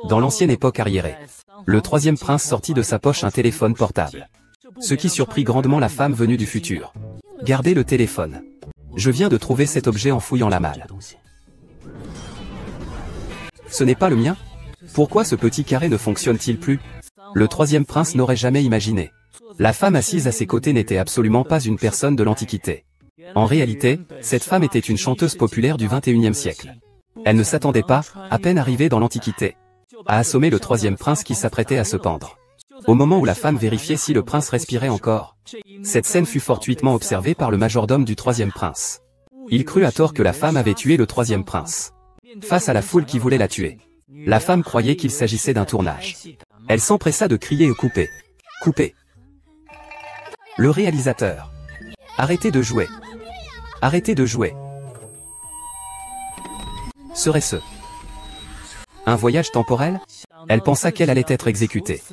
Dans l'ancienne époque arriérée, le troisième prince sortit de sa poche un téléphone portable. Ce qui surprit grandement la femme venue du futur. Gardez le téléphone. Je viens de trouver cet objet en fouillant la malle. Ce n'est pas le mien? Pourquoi ce petit carré ne fonctionne-t-il plus? Le troisième prince n'aurait jamais imaginé. La femme assise à ses côtés n'était absolument pas une personne de l'Antiquité. En réalité, cette femme était une chanteuse populaire du XXIe siècle. Elle ne s'attendait pas, à peine arrivée dans l'Antiquité, à assommer le troisième prince qui s'apprêtait à se pendre. Au moment où la femme vérifiait si le prince respirait encore, cette scène fut fortuitement observée par le majordome du troisième prince. Il crut à tort que la femme avait tué le troisième prince. Face à la foule qui voulait la tuer, la femme croyait qu'il s'agissait d'un tournage. Elle s'empressa de crier « Coupez! Coupez !» Le réalisateur. Arrêtez de jouer. Arrêtez de jouer. Serait-ce un voyage temporel? Elle pensa qu'elle allait être exécutée.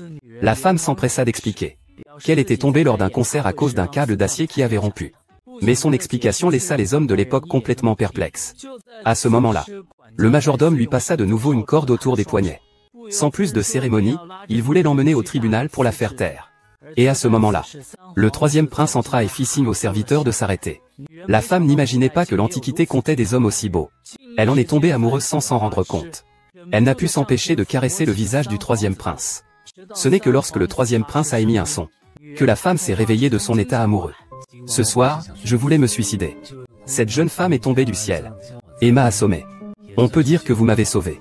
La femme s'empressa d'expliquer qu'elle était tombée lors d'un concert à cause d'un câble d'acier qui avait rompu. Mais son explication laissa les hommes de l'époque complètement perplexes. À ce moment-là, le majordome lui passa de nouveau une corde autour des poignets. Sans plus de cérémonie, il voulait l'emmener au tribunal pour la faire taire. Et à ce moment-là, le troisième prince entra et fit signe aux serviteurs de s'arrêter. La femme n'imaginait pas que l'Antiquité comptait des hommes aussi beaux. Elle en est tombée amoureuse sans s'en rendre compte. Elle n'a pu s'empêcher de caresser le visage du troisième prince. Ce n'est que lorsque le troisième prince a émis un son, que la femme s'est réveillée de son état amoureux. Ce soir, je voulais me suicider. Cette jeune femme est tombée du ciel et m'a assommé. On peut dire que vous m'avez sauvé.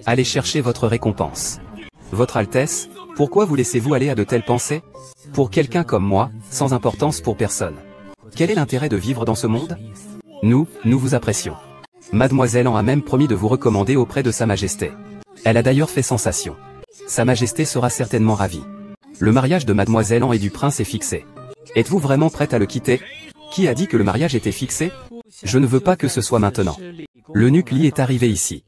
Allez chercher votre récompense. Votre Altesse, pourquoi vous laissez-vous aller à de telles pensées? Pour quelqu'un comme moi, sans importance pour personne. Quel est l'intérêt de vivre dans ce monde? Nous vous apprécions. Mademoiselle en a même promis de vous recommander auprès de Sa Majesté. Elle a d'ailleurs fait sensation. Sa Majesté sera certainement ravie. Le mariage de Mademoiselle en et du prince est fixé. Êtes-vous vraiment prête à le quitter? Qui a dit que le mariage était fixé? Je ne veux pas que ce soit maintenant. L'eunuque Li est arrivé ici.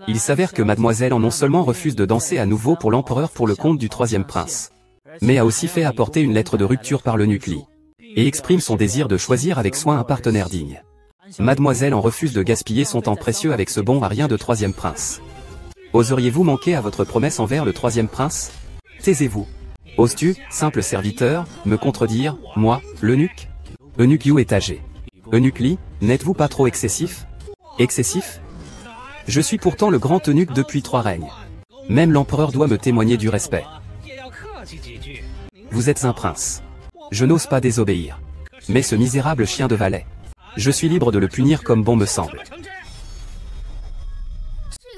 Il s'avère que Mademoiselle en non seulement refuse de danser à nouveau pour l'empereur pour le compte du troisième prince, mais a aussi fait apporter une lettre de rupture par l'eunuque Li, et exprime son désir de choisir avec soin un partenaire digne. Mademoiselle en refuse de gaspiller son temps précieux avec ce bon à rien de troisième prince. Oseriez-vous manquer à votre promesse envers le troisième prince? Taisez-vous. Oses-tu, simple serviteur, me contredire, moi, l'eunuque? Eunuque Yu est âgé. Eunuque Li, n'êtes-vous pas trop excessif? Excessif? Je suis pourtant le grand eunuque depuis 3 règnes. Même l'empereur doit me témoigner du respect. Vous êtes un prince. Je n'ose pas désobéir. Mais ce misérable chien de valet, je suis libre de le punir comme bon me semble.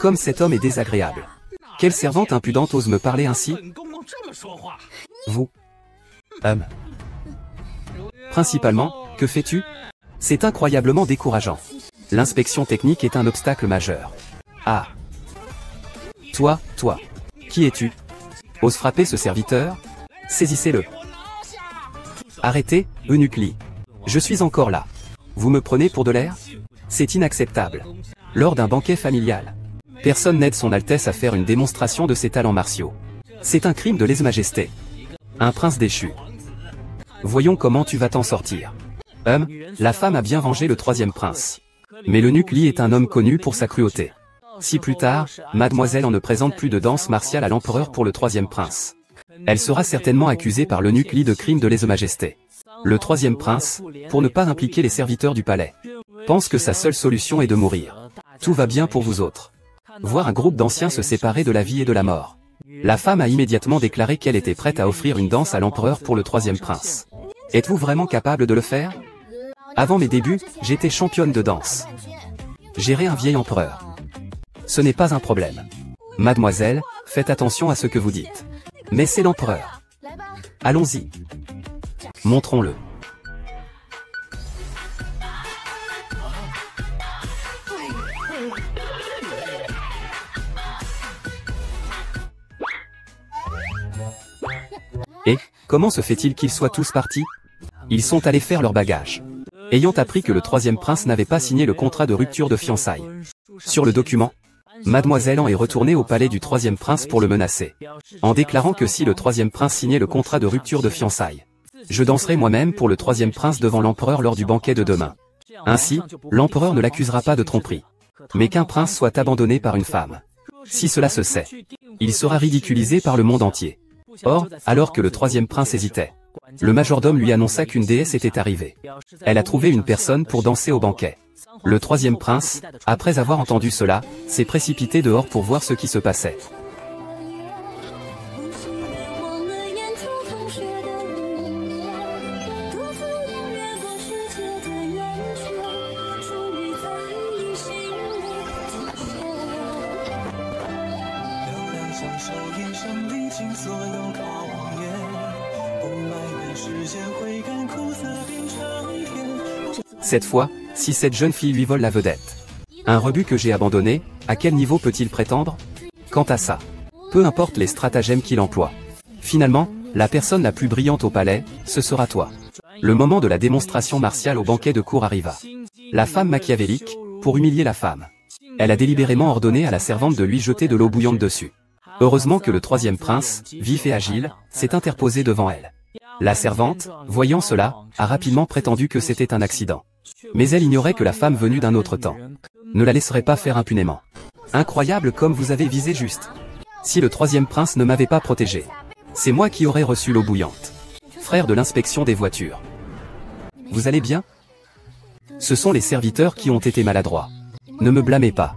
Comme cet homme est désagréable. Quelle servante impudente ose me parler ainsi? Vous. Principalement, que fais-tu? C'est incroyablement décourageant. L'inspection technique est un obstacle majeur. Ah. Toi. Qui es-tu? Ose frapper ce serviteur? Saisissez-le. Arrêtez, eunuque Li. Je suis encore là. Vous me prenez pour de l'air? C'est inacceptable. Lors d'un banquet familial, personne n'aide son Altesse à faire une démonstration de ses talents martiaux. C'est un crime de lèse-majesté. Un prince déchu. Voyons comment tu vas t'en sortir. La femme a bien vengé le troisième prince. Mais l'eunuque Li est un homme connu pour sa cruauté. Si plus tard, Mademoiselle en ne présente plus de danse martiale à l'empereur pour le troisième prince, elle sera certainement accusée par l'eunuque Li de crime de lèse-majesté. Le troisième prince, pour ne pas impliquer les serviteurs du palais, pense que sa seule solution est de mourir. Tout va bien pour vous autres. Voir un groupe d'anciens se séparer de la vie et de la mort. La femme a immédiatement déclaré qu'elle était prête à offrir une danse à l'empereur pour le troisième prince. Êtes-vous vraiment capable de le faire? Avant mes débuts, j'étais championne de danse. Gérer un vieil empereur, ce n'est pas un problème. Mademoiselle, faites attention à ce que vous dites. Mais c'est l'empereur. Allons-y. Montrons-le. Et, comment se fait-il qu'ils soient tous partis? Ils sont allés faire leur bagage. Ayant appris que le troisième prince n'avait pas signé le contrat de rupture de fiançailles. Sur le document, Mademoiselle en est retournée au palais du troisième prince pour le menacer, en déclarant que si le troisième prince signait le contrat de rupture de fiançailles, je danserai moi-même pour le troisième prince devant l'empereur lors du banquet de demain. Ainsi, l'empereur ne l'accusera pas de tromperie, mais qu'un prince soit abandonné par une femme. Si cela se sait, il sera ridiculisé par le monde entier. Or, alors que le troisième prince hésitait, le majordome lui annonça qu'une déesse était arrivée. Elle a trouvé une personne pour danser au banquet. Le troisième prince, après avoir entendu cela, s'est précipité dehors pour voir ce qui se passait. Cette fois, si cette jeune fille lui vole la vedette. Un rebut que j'ai abandonné, à quel niveau peut-il prétendre? Quant à ça, peu importe les stratagèmes qu'il emploie. Finalement, la personne la plus brillante au palais, ce sera toi. Le moment de la démonstration martiale au banquet de cour arriva. La femme machiavélique, pour humilier la femme. Elle a délibérément ordonné à la servante de lui jeter de l'eau bouillante dessus. Heureusement que le troisième prince, vif et agile, s'est interposé devant elle. La servante, voyant cela, a rapidement prétendu que c'était un accident. Mais elle ignorait que la femme venue d'un autre temps ne la laisserait pas faire impunément. Incroyable comme vous avez visé juste. Si le troisième prince ne m'avait pas protégé, c'est moi qui aurais reçu l'eau bouillante. Frère de l'inspection des voitures. Vous allez bien? Ce sont les serviteurs qui ont été maladroits. Ne me blâmez pas.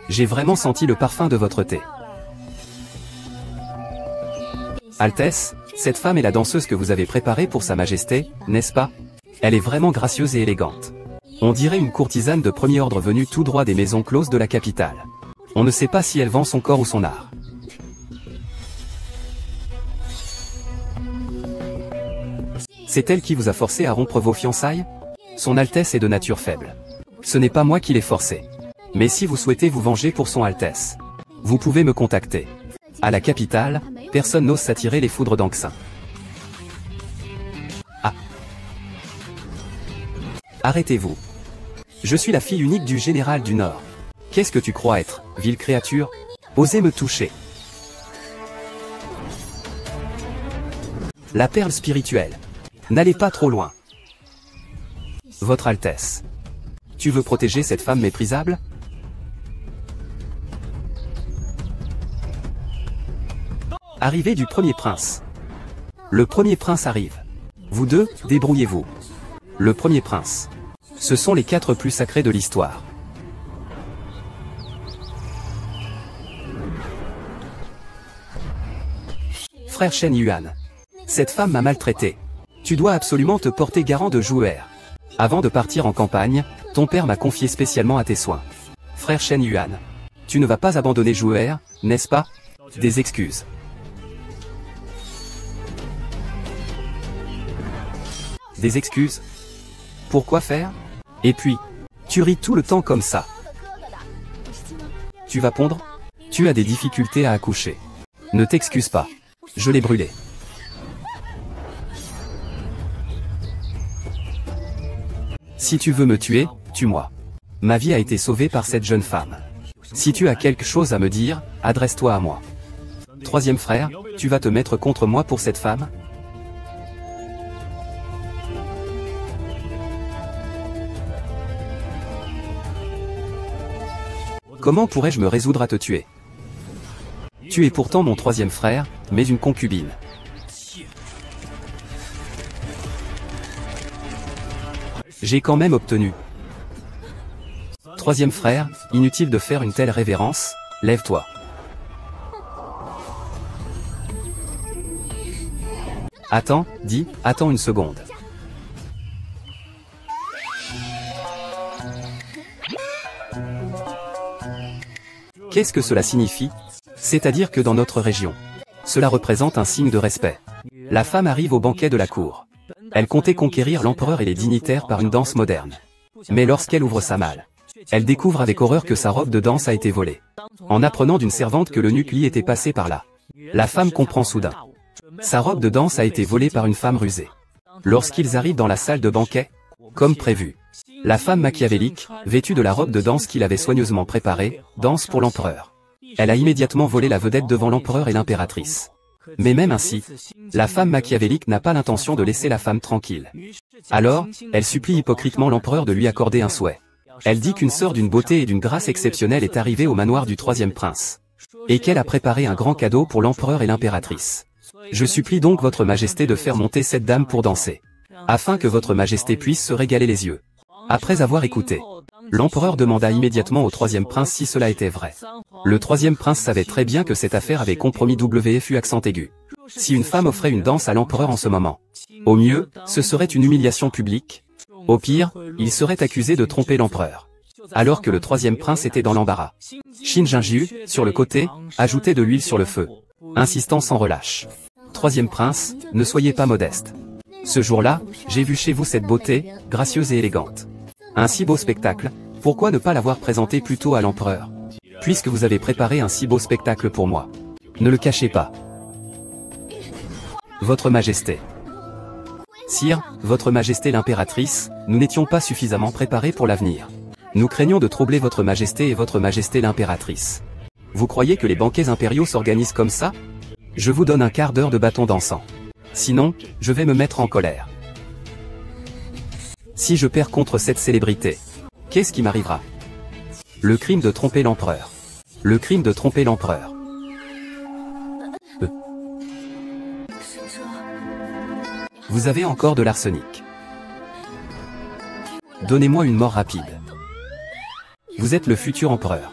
J'ai vraiment senti le parfum de votre thé. Altesse, cette femme est la danseuse que vous avez préparée pour sa majesté, n'est-ce pas? Elle est vraiment gracieuse et élégante. On dirait une courtisane de premier ordre venue tout droit des maisons closes de la capitale. On ne sait pas si elle vend son corps ou son art. C'est elle qui vous a forcé à rompre vos fiançailles? Son Altesse est de nature faible. Ce n'est pas moi qui l'ai forcé. Mais si vous souhaitez vous venger pour son Altesse, vous pouvez me contacter. À la capitale, personne n'ose s'attirer les foudres d'Anxin. Ah. Arrêtez-vous. Je suis la fille unique du général du Nord. Qu'est-ce que tu crois être, vile créature? Osez me toucher. La perle spirituelle. N'allez pas trop loin. Votre Altesse. Tu veux protéger cette femme méprisable? Arrivée du premier prince. Le premier prince arrive. Vous deux, débrouillez-vous. Le premier prince. Ce sont les 4 plus sacrés de l'histoire. Frère Shen Yuan. Cette femme m'a maltraité. Tu dois absolument te porter garant de Jouer. Avant de partir en campagne, ton père m'a confié spécialement à tes soins. Frère Shen Yuan. Tu ne vas pas abandonner Jouer, n'est-ce pas? Des excuses. Des excuses? Pourquoi faire? Et puis, tu ris tout le temps comme ça. Tu vas pondre? Tu as des difficultés à accoucher. Ne t'excuse pas. Je l'ai brûlé. Si tu veux me tuer, tue-moi. Ma vie a été sauvée par cette jeune femme. Si tu as quelque chose à me dire, adresse-toi à moi. Troisième frère, tu vas te mettre contre moi pour cette femme? Comment pourrais-je me résoudre à te tuer? Tu es pourtant mon troisième frère, mais une concubine. J'ai quand même obtenu. Troisième frère, inutile de faire une telle révérence, lève-toi. Attends, attends une seconde. Qu'est-ce que cela signifie? C'est-à-dire que dans notre région, cela représente un signe de respect. La femme arrive au banquet de la cour. Elle comptait conquérir l'empereur et les dignitaires par une danse moderne. Mais lorsqu'elle ouvre sa malle, elle découvre avec horreur que sa robe de danse a été volée. En apprenant d'une servante que le nucli était passé par là, la femme comprend soudain. Sa robe de danse a été volée par une femme rusée. Lorsqu'ils arrivent dans la salle de banquet, comme prévu, la femme machiavélique, vêtue de la robe de danse qu'il avait soigneusement préparée, danse pour l'empereur. Elle a immédiatement volé la vedette devant l'empereur et l'impératrice. Mais même ainsi, la femme machiavélique n'a pas l'intention de laisser la femme tranquille. Alors, elle supplie hypocritement l'empereur de lui accorder un souhait. Elle dit qu'une sœur d'une beauté et d'une grâce exceptionnelle est arrivée au manoir du troisième prince. Et qu'elle a préparé un grand cadeau pour l'empereur et l'impératrice. Je supplie donc votre majesté de faire monter cette dame pour danser. Afin que votre majesté puisse se régaler les yeux. Après avoir écouté, l'empereur demanda immédiatement au troisième prince si cela était vrai. Le troisième prince savait très bien que cette affaire avait compromis WFU accent aigu. Si une femme offrait une danse à l'empereur en ce moment, au mieux, ce serait une humiliation publique. Au pire, il serait accusé de tromper l'empereur. Alors que le troisième prince était dans l'embarras. Shin Jingyu, sur le côté, ajoutait de l'huile sur le feu, insistant sans relâche. Troisième prince, ne soyez pas modeste. Ce jour-là, j'ai vu chez vous cette beauté, gracieuse et élégante. Un si beau spectacle, pourquoi ne pas l'avoir présenté plus tôt à l'empereur? Puisque vous avez préparé un si beau spectacle pour moi. Ne le cachez pas. Votre Majesté. Sire, Votre Majesté l'impératrice, nous n'étions pas suffisamment préparés pour l'avenir. Nous craignons de troubler Votre Majesté et Votre Majesté l'impératrice. Vous croyez que les banquets impériaux s'organisent comme ça? Je vous donne un quart d'heure de bâton d'encens. Sinon, je vais me mettre en colère. Si je perds contre cette célébrité, qu'est-ce qui m'arrivera? Le crime de tromper l'empereur. Le crime de tromper l'empereur. Vous avez encore de l'arsenic. Donnez-moi une mort rapide. Vous êtes le futur empereur.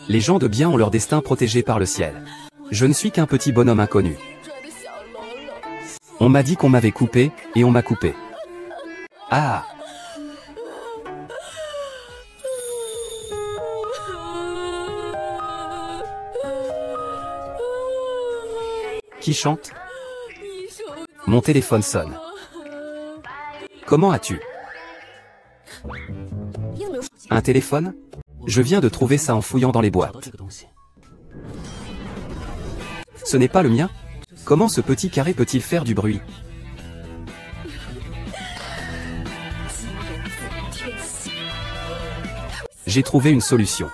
Les gens de bien ont leur destin protégé par le ciel. Je ne suis qu'un petit bonhomme inconnu. On m'a dit qu'on m'avait coupé, et on m'a coupé. Ah! Qui chante? Mon téléphone sonne. Comment as-tu? Un téléphone? Je viens de trouver ça en fouillant dans les boîtes. Ce n'est pas le mien? Comment ce petit carré peut-il faire du bruit? J'ai trouvé une solution.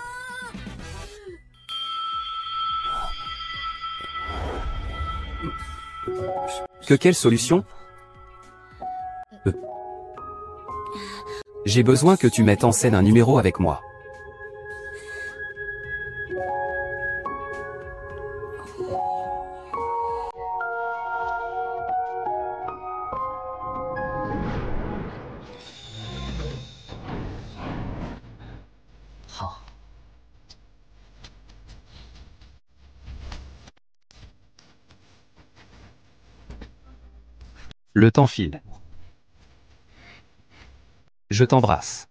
Que quelle solution? J'ai besoin que tu mettes en scène un numéro avec moi. Le temps file. Je t'embrasse.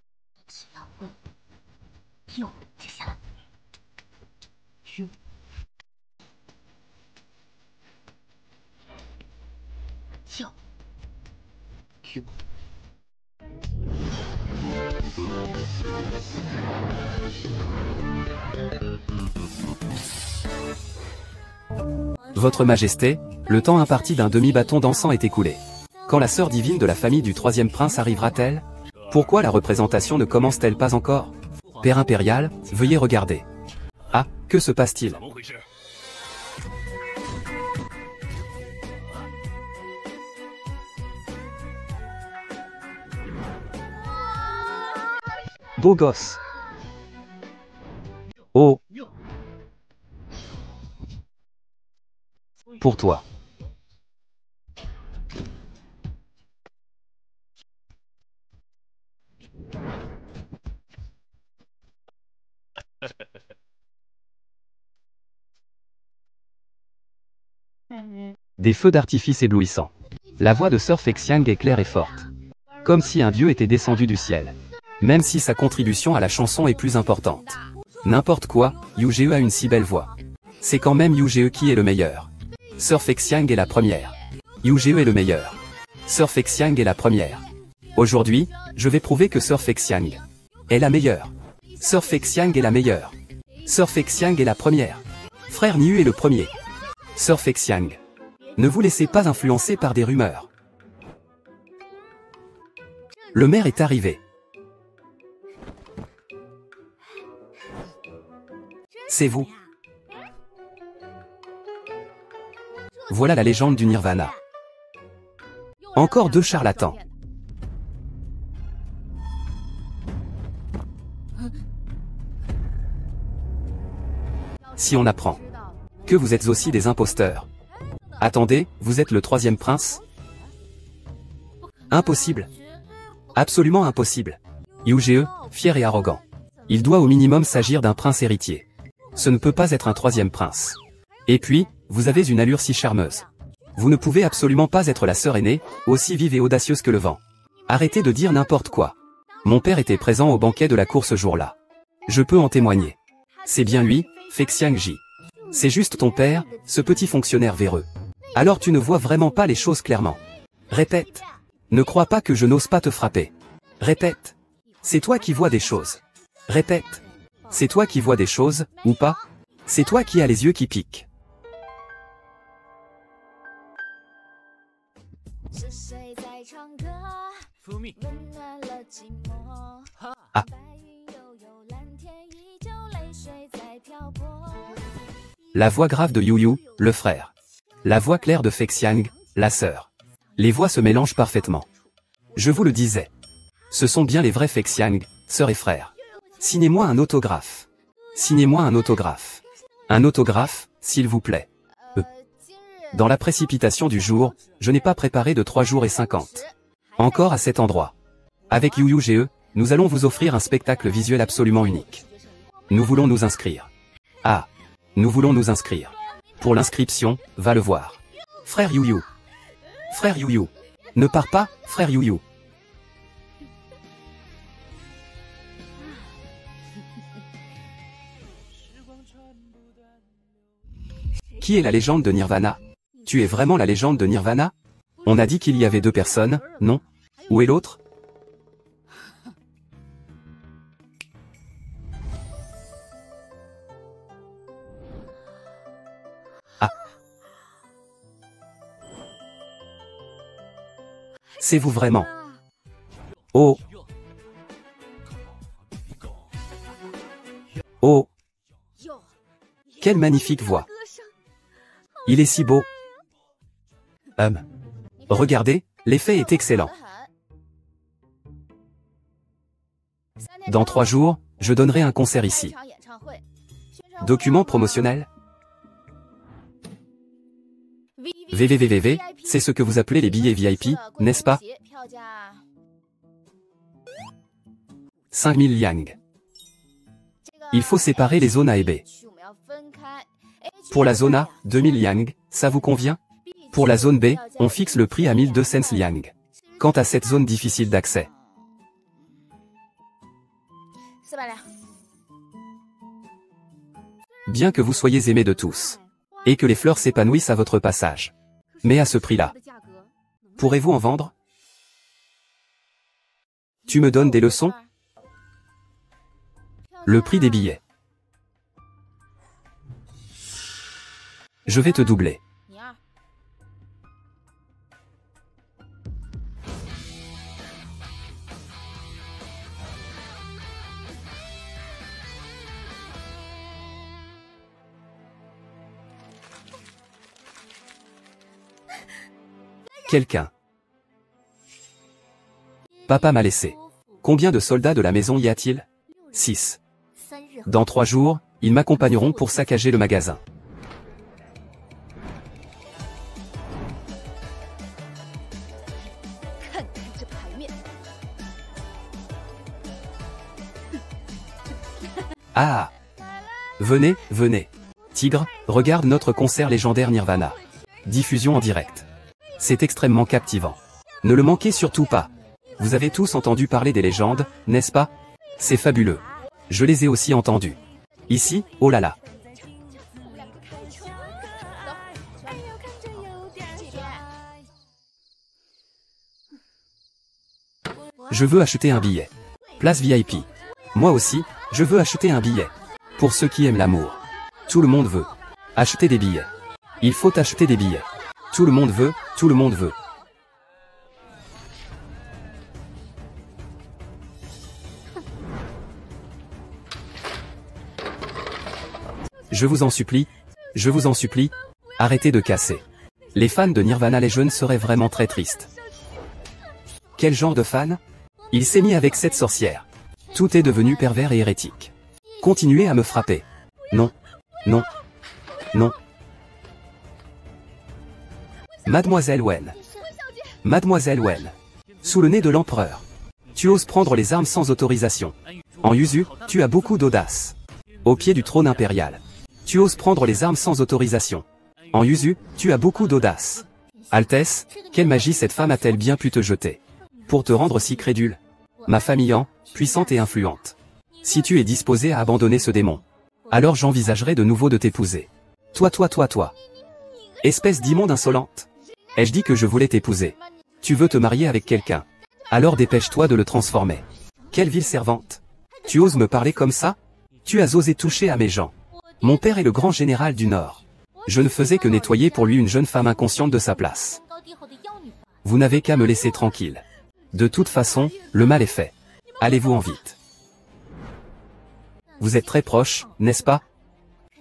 Votre Majesté, le temps imparti d'un demi-bâton d'encens est écoulé. Quand la sœur divine de la famille du troisième prince arrivera-t-elle? Pourquoi la représentation ne commence-t-elle pas encore? Père impérial, veuillez regarder. Ah, que se passe-t-il? Beau gosse. Oh. Pour toi. Des feux d'artifice éblouissants. La voix de Sir Fexiang est claire et forte. Comme si un dieu était descendu du ciel. Même si sa contribution à la chanson est plus importante. N'importe quoi, Yu-Ge a une si belle voix. C'est quand même Yu-Ge qui est le meilleur. Sir Fexiang est la première. Yu-Ge est le meilleur. Sir Fexiang est la première. Aujourd'hui, je vais prouver que Sir Fexiang est la meilleure. Sir Fexiang est la meilleure. Sir Fexiang est la première. Frère Niu est le premier. Sir Fexiang. Ne vous laissez pas influencer par des rumeurs. Le maire est arrivé. C'est vous. Voilà la légende du Nirvana. Encore deux charlatans. si on apprend que vous êtes aussi des imposteurs. Attendez, vous êtes le troisième prince? Impossible. Absolument impossible. Yu-Ge, fier et arrogant. Il doit au minimum s'agir d'un prince héritier. Ce ne peut pas être un troisième prince. Et puis, vous avez une allure si charmeuse. Vous ne pouvez absolument pas être la sœur aînée, aussi vive et audacieuse que le vent. Arrêtez de dire n'importe quoi. Mon père était présent au banquet de la cour ce jour-là. Je peux en témoigner. C'est bien lui, Fexiang-ji. C'est juste ton père, ce petit fonctionnaire véreux. Alors tu ne vois vraiment pas les choses clairement. Répète. Ne crois pas que je n'ose pas te frapper. Répète. C'est toi qui vois des choses. Répète. C'est toi qui vois des choses, ou pas? C'est toi qui as les yeux qui piquent. Ah. La voix grave de Yu, le frère. La voix claire de Fexiang, la sœur. Les voix se mélangent parfaitement. Je vous le disais. Ce sont bien les vrais Fexiang, sœur et frère. Signez-moi un autographe. Signez-moi un autographe. Un autographe, s'il vous plaît. Dans la précipitation du jour, je n'ai pas préparé de 3 jours et 50. Encore à cet endroit. Avec Yu-Ge, nous allons vous offrir un spectacle visuel absolument unique. Nous voulons nous inscrire. Ah. Nous voulons nous inscrire. Pour l'inscription, va le voir. Frère Yu. Frère Yu. Ne pars pas, frère Yu. Qui est la légende de Nirvana? Tu es vraiment la légende de Nirvana? On a dit qu'il y avait 2 personnes, non? Où est l'autre? Ah. C'est vous vraiment? Oh. Oh. Quelle magnifique voix. Il est si beau. Regardez, l'effet est excellent. Dans 3 jours, je donnerai un concert ici. Document promotionnel? VVVVV, c'est ce que vous appelez les billets VIP, n'est-ce pas? 5000 yang. Il faut séparer les zones A et B. Pour la zone A, 2000 yang, ça vous convient? Pour la zone B, on fixe le prix à 1200 yang. Quant à cette zone difficile d'accès, bien que vous soyez aimé de tous, et que les fleurs s'épanouissent à votre passage, mais à ce prix-là, pourrez-vous en vendre? Tu me donnes des leçons? Le prix des billets. Je vais te doubler. Quelqu'un. Papa m'a laissé. Combien de soldats de la maison y a-t-il? 6. Dans 3 jours, ils m'accompagneront pour saccager le magasin. Ah! Venez, venez. Tigre, regarde notre concert légendaire Nirvana. Diffusion en direct. C'est extrêmement captivant. Ne le manquez surtout pas. Vous avez tous entendu parler des légendes, n'est-ce pas? C'est fabuleux. Je les ai aussi entendus. Ici, oh là là. Je veux acheter un billet. Place VIP. Moi aussi, je veux acheter un billet. Pour ceux qui aiment l'amour. Tout le monde veut. Acheter des billets. Il faut acheter des billets. Tout le monde veut, tout le monde veut. Je vous en supplie, arrêtez de casser. Les fans de Nirvana les jeunes seraient vraiment très tristes. Quel genre de fan? Il s'est mis avec cette sorcière. Tout est devenu pervers et hérétique. Continuez à me frapper. Non. Non. Non. Mademoiselle Wen. Mademoiselle Wen. Sous le nez de l'empereur. Tu oses prendre les armes sans autorisation. En Yuzu, tu as beaucoup d'audace. Au pied du trône impérial. Tu oses prendre les armes sans autorisation. En Yuzu, tu as beaucoup d'audace. Altesse, quelle magie cette femme a-t-elle bien pu te jeter? Pour te rendre si crédule. Ma famille puissante et influente. Si tu es disposé à abandonner ce démon, alors j'envisagerai de nouveau de t'épouser. Toi. Espèce d'immonde insolente. Ai-je dit que je voulais t'épouser? Tu veux te marier avec quelqu'un. Alors dépêche-toi de le transformer. Quelle vile servante. Tu oses me parler comme ça? Tu as osé toucher à mes gens. Mon père est le grand général du Nord. Je ne faisais que nettoyer pour lui une jeune femme inconsciente de sa place. Vous n'avez qu'à me laisser tranquille. De toute façon, le mal est fait. Allez-vous-en vite. Vous êtes très proche, n'est-ce pas?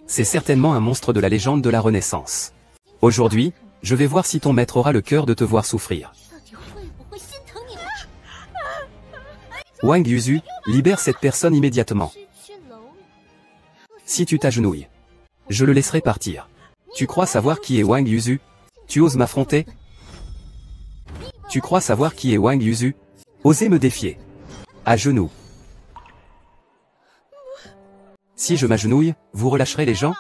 C'est certainement un monstre de la légende de la Renaissance. Aujourd'hui, je vais voir si ton maître aura le cœur de te voir souffrir. Wang Yuzu, libère cette personne immédiatement. Si tu t'agenouilles, je le laisserai partir. Tu crois savoir qui est Wang Yuzu? Tu oses m'affronter? Tu crois savoir qui est Wang Yuzu? Osez me défier. À genoux. Si je m'agenouille, vous relâcherez les gens?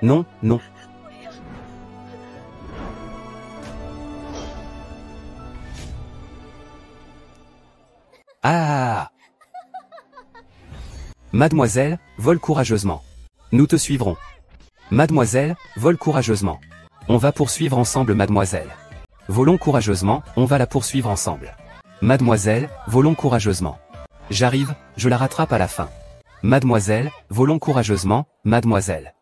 Non. Ah! Mademoiselle, vole courageusement. Nous te suivrons. Mademoiselle, vole courageusement. On va poursuivre ensemble mademoiselle. Volons courageusement, on va la poursuivre ensemble. Mademoiselle, volons courageusement. J'arrive, je la rattrape à la fin. Mademoiselle, volons courageusement, mademoiselle.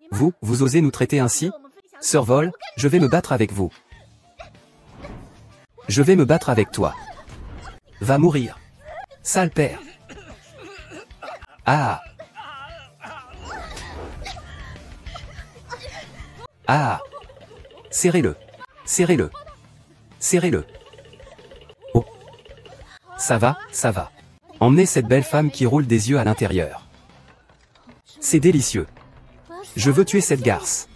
Vous osez nous traiter ainsi? Sœur Vol, je vais me battre avec vous. Je vais me battre avec toi. Va mourir. Sale père. Ah. Ah. Serrez-le. Serrez-le. Serrez-le. Oh. Ça va. Emmenez cette belle femme qui roule des yeux à l'intérieur. C'est délicieux. Je veux tuer cette garce.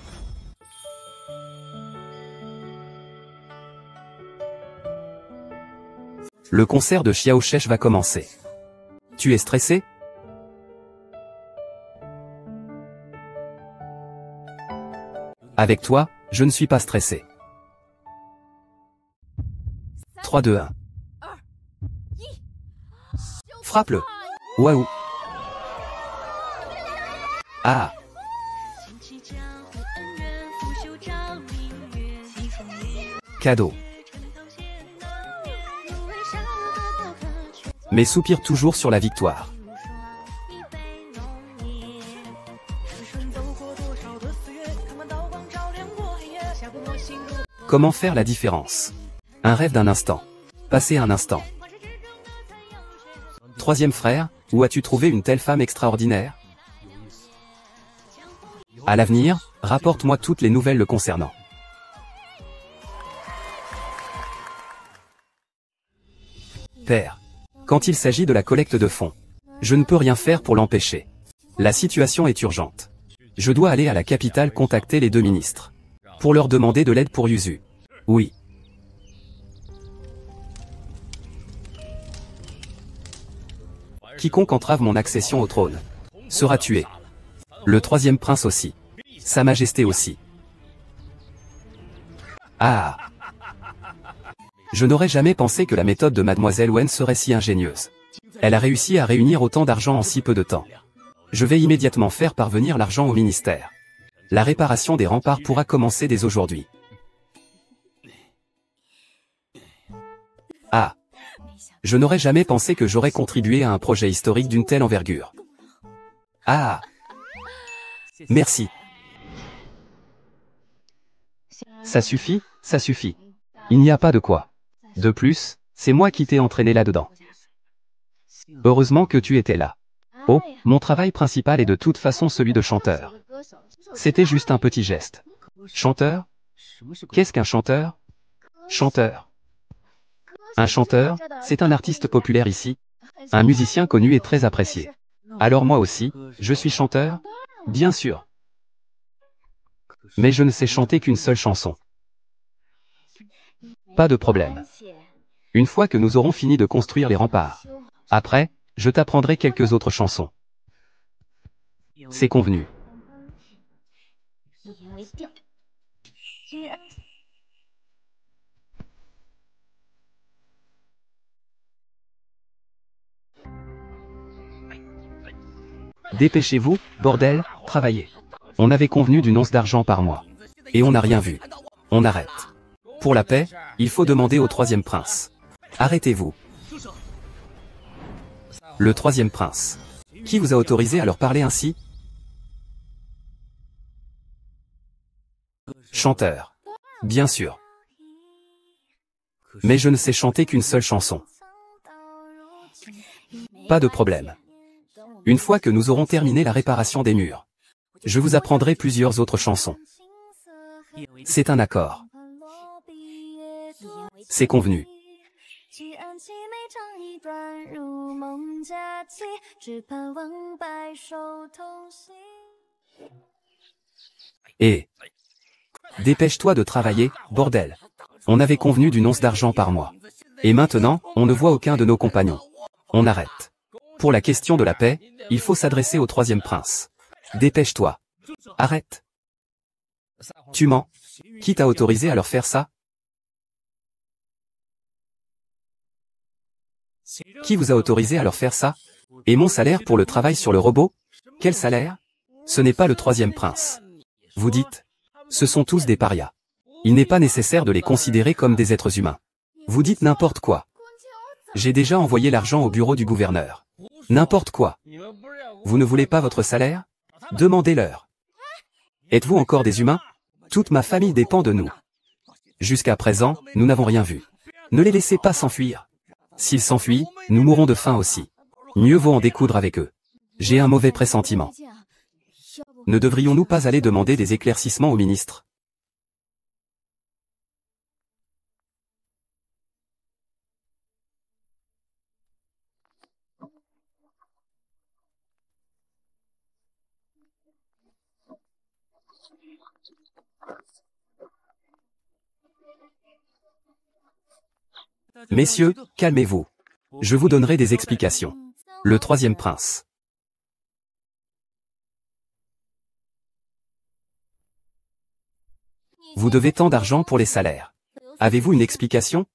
Le concert de Xiao Shesh va commencer. Tu es stressé? Avec toi, je ne suis pas stressé. 3, 2, 1. Frappe-le. Waouh. Ah. Cadeau. Mais soupire toujours sur la victoire. Comment faire la différence? Un rêve d'un instant. Passer un instant. Troisième frère, où as-tu trouvé une telle femme extraordinaire? À l'avenir, rapporte-moi toutes les nouvelles le concernant. Père. Quand il s'agit de la collecte de fonds, je ne peux rien faire pour l'empêcher. La situation est urgente. Je dois aller à la capitale contacter les 2 ministres. Pour leur demander de l'aide pour Yuzu. Oui. Quiconque entrave mon accession au trône sera tué. Le 3e prince aussi. Sa Majesté aussi. Ah! Je n'aurais jamais pensé que la méthode de Mademoiselle Wen serait si ingénieuse. Elle a réussi à réunir autant d'argent en si peu de temps. Je vais immédiatement faire parvenir l'argent au ministère. La réparation des remparts pourra commencer dès aujourd'hui. Ah! Je n'aurais jamais pensé que j'aurais contribué à un projet historique d'une telle envergure. Ah! Merci. Ça suffit, ça suffit. Il n'y a pas de quoi. De plus, c'est moi qui t'ai entraîné là-dedans. Heureusement que tu étais là. Oh, mon travail principal est de toute façon celui de chanteur. C'était juste un petit geste. Chanteur? Qu'est-ce qu'un chanteur? Chanteur. Un chanteur, c'est un artiste populaire ici. Un musicien connu et très apprécié. Alors moi aussi, je suis chanteur? Bien sûr. Mais je ne sais chanter qu'une seule chanson. Pas de problème. Une fois que nous aurons fini de construire les remparts. Après, je t'apprendrai quelques autres chansons. C'est convenu. Dépêchez-vous, bordel, travaillez. On avait convenu d'une once d'argent par mois. Et on n'a rien vu. On arrête. Pour la paix, il faut demander au troisième prince. Arrêtez-vous. Le troisième prince. Qui vous a autorisé à leur parler ainsi? Chanteur. Bien sûr. Mais je ne sais chanter qu'une seule chanson. Pas de problème. Une fois que nous aurons terminé la réparation des murs, je vous apprendrai plusieurs autres chansons. C'est un accord. C'est convenu. Et dépêche-toi de travailler, bordel. On avait convenu d'une once d'argent par mois. Et maintenant, on ne voit aucun de nos compagnons. On arrête. Pour la question de la paix, il faut s'adresser au troisième prince. Dépêche-toi. Arrête. Tu mens. Qui t'a autorisé à leur faire ça? Qui vous a autorisé à leur faire ça? Et mon salaire pour le travail sur le robot? Quel salaire? Ce n'est pas le troisième prince. Vous dites? Ce sont tous des parias. Il n'est pas nécessaire de les considérer comme des êtres humains. Vous dites n'importe quoi. J'ai déjà envoyé l'argent au bureau du gouverneur. N'importe quoi. Vous ne voulez pas votre salaire? Demandez-leur. Êtes-vous encore des humains? Toute ma famille dépend de nous. Jusqu'à présent, nous n'avons rien vu. Ne les laissez pas s'enfuir. S'ils s'enfuient, nous mourrons de faim aussi. Mieux vaut en découdre avec eux. J'ai un mauvais pressentiment. Ne devrions-nous pas aller demander des éclaircissements au ministre? Messieurs, calmez-vous. Je vous donnerai des explications. Le troisième prince. Vous devez tant d'argent pour les salaires. Avez-vous une explication?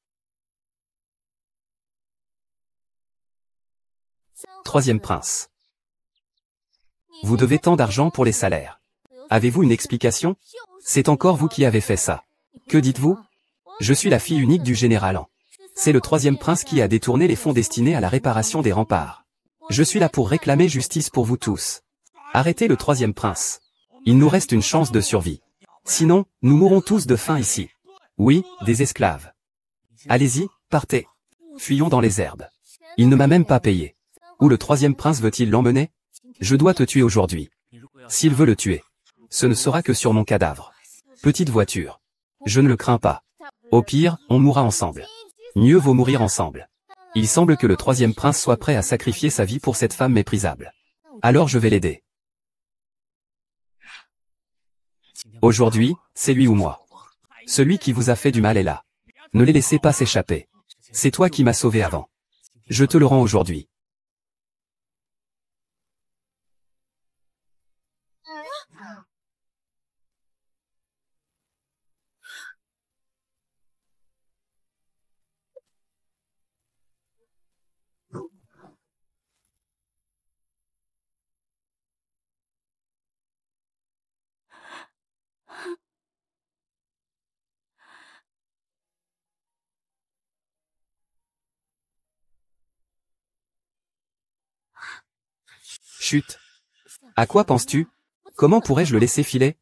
Troisième prince. Vous devez tant d'argent pour les salaires. Avez-vous une explication? C'est encore vous qui avez fait ça. Que dites-vous? Je suis la fille unique du général An. C'est le troisième prince qui a détourné les fonds destinés à la réparation des remparts. Je suis là pour réclamer justice pour vous tous. Arrêtez le troisième prince. Il nous reste une chance de survie. Sinon, nous mourrons tous de faim ici. Oui, des esclaves. Allez-y, partez. Fuyons dans les herbes. Il ne m'a même pas payé. Où le troisième prince veut-il l'emmener? Je dois te tuer aujourd'hui. S'il veut le tuer, ce ne sera que sur mon cadavre. Petite voiture. Je ne le crains pas. Au pire, on mourra ensemble. Mieux vaut mourir ensemble. Il semble que le troisième prince soit prêt à sacrifier sa vie pour cette femme méprisable. Alors je vais l'aider. Aujourd'hui, c'est lui ou moi. Celui qui vous a fait du mal est là. Ne les laissez pas s'échapper. C'est toi qui m'as sauvé avant. Je te le rends aujourd'hui. Chut. À quoi penses-tu? Comment pourrais-je le laisser filer?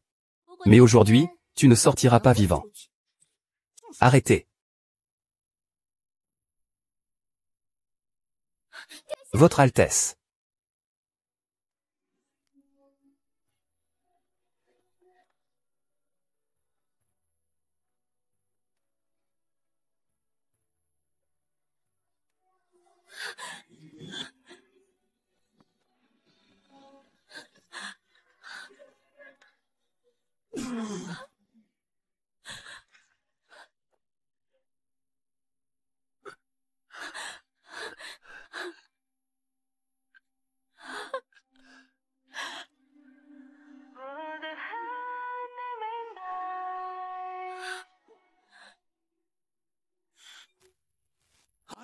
Mais aujourd'hui, tu ne sortiras pas vivant. Arrêtez. Votre Altesse.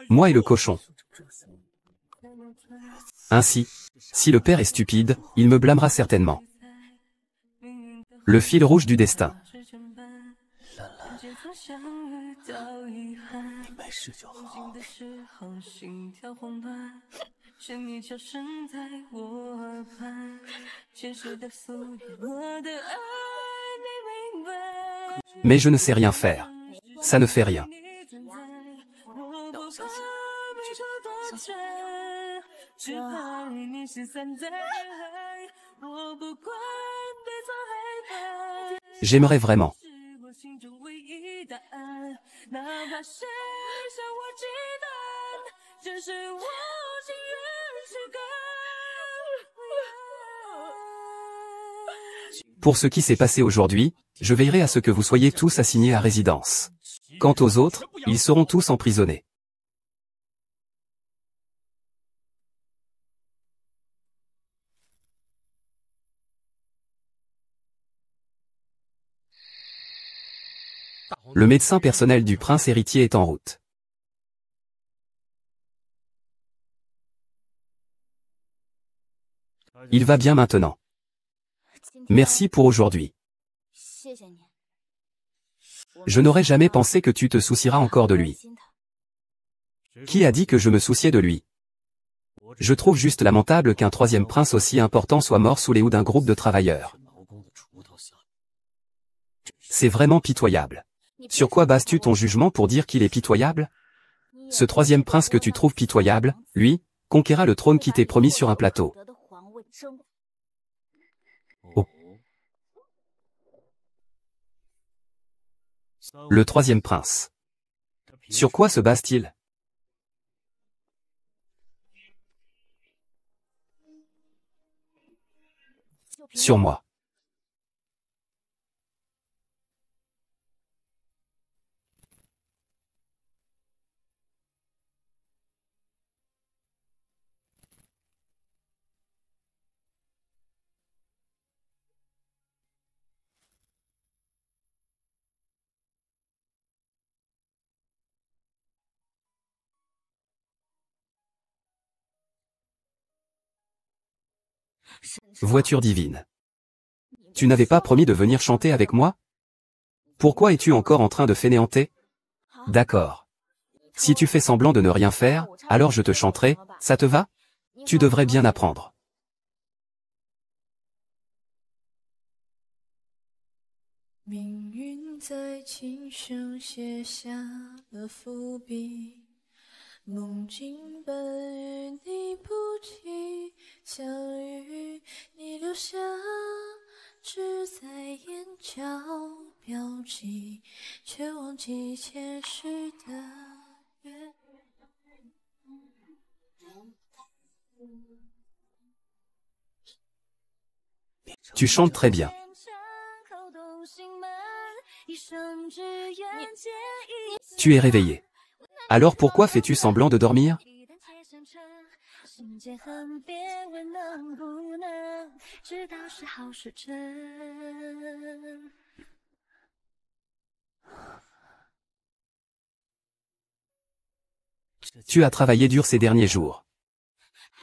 Moi et le cochon. Ainsi, si le père est stupide, il me blâmera certainement. Le fil rouge du destin. Mais je ne sais rien faire. Ça ne fait rien. J'aimerais vraiment. Pour ce qui s'est passé aujourd'hui, je veillerai à ce que vous soyez tous assignés à résidence. Quant aux autres, ils seront tous emprisonnés. Le médecin personnel du prince héritier est en route. Il va bien maintenant. Merci pour aujourd'hui. Je n'aurais jamais pensé que tu te soucieras encore de lui. Qui a dit que je me souciais de lui? Je trouve juste lamentable qu'un troisième prince aussi important soit mort sous les houes d'un groupe de travailleurs. C'est vraiment pitoyable. Sur quoi bases-tu ton jugement pour dire qu'il est pitoyable? Ce troisième prince que tu trouves pitoyable, lui, conquérera le trône qui t'est promis sur un plateau. Oh. Le troisième prince. Sur quoi se base-t-il? Sur moi. Voiture divine. Tu n'avais pas promis de venir chanter avec moi? Pourquoi es-tu encore en train de fainéanter? D'accord. Si tu fais semblant de ne rien faire, alors je te chanterai, ça te va? Tu devrais bien apprendre. Tu chantes très bien. Tu es réveillé. Alors pourquoi fais-tu semblant de dormir? Tu as travaillé dur ces derniers jours.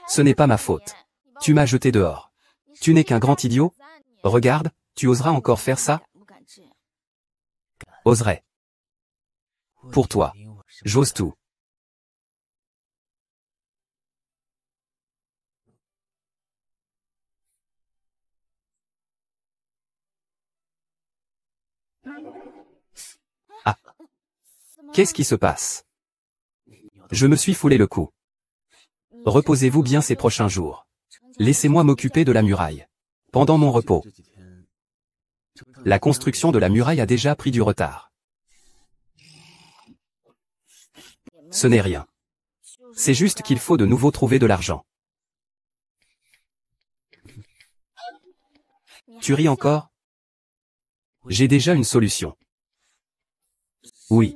Ce n'est pas ma faute. Tu m'as jeté dehors. Tu n'es qu'un grand idiot? Regarde, tu oseras encore faire ça? Oserais. Pour toi. J'ose tout. Ah. Qu'est-ce qui se passe? Je me suis foulé le cou. Reposez-vous bien ces prochains jours. Laissez-moi m'occuper de la muraille. Pendant mon repos. La construction de la muraille a déjà pris du retard. Ce n'est rien. C'est juste qu'il faut de nouveau trouver de l'argent. Tu ris encore? J'ai déjà une solution. Oui.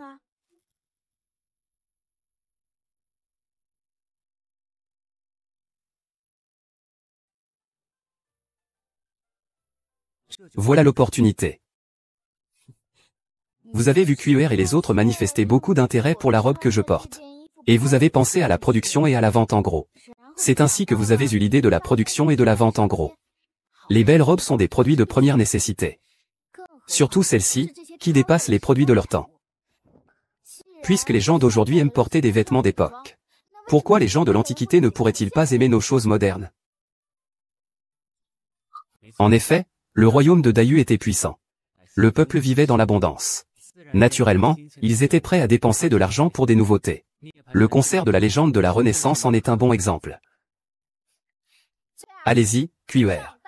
Voilà l'opportunité. Vous avez vu QR et les autres manifester beaucoup d'intérêt pour la robe que je porte. Et vous avez pensé à la production et à la vente en gros. C'est ainsi que vous avez eu l'idée de la production et de la vente en gros. Les belles robes sont des produits de première nécessité. Surtout celles-ci, qui dépassent les produits de leur temps. Puisque les gens d'aujourd'hui aiment porter des vêtements d'époque. Pourquoi les gens de l'Antiquité ne pourraient-ils pas aimer nos choses modernes? En effet, le royaume de Dayu était puissant. Le peuple vivait dans l'abondance. Naturellement, ils étaient prêts à dépenser de l'argent pour des nouveautés. Le concert de la légende de la Renaissance en est un bon exemple. Allez-y, QR.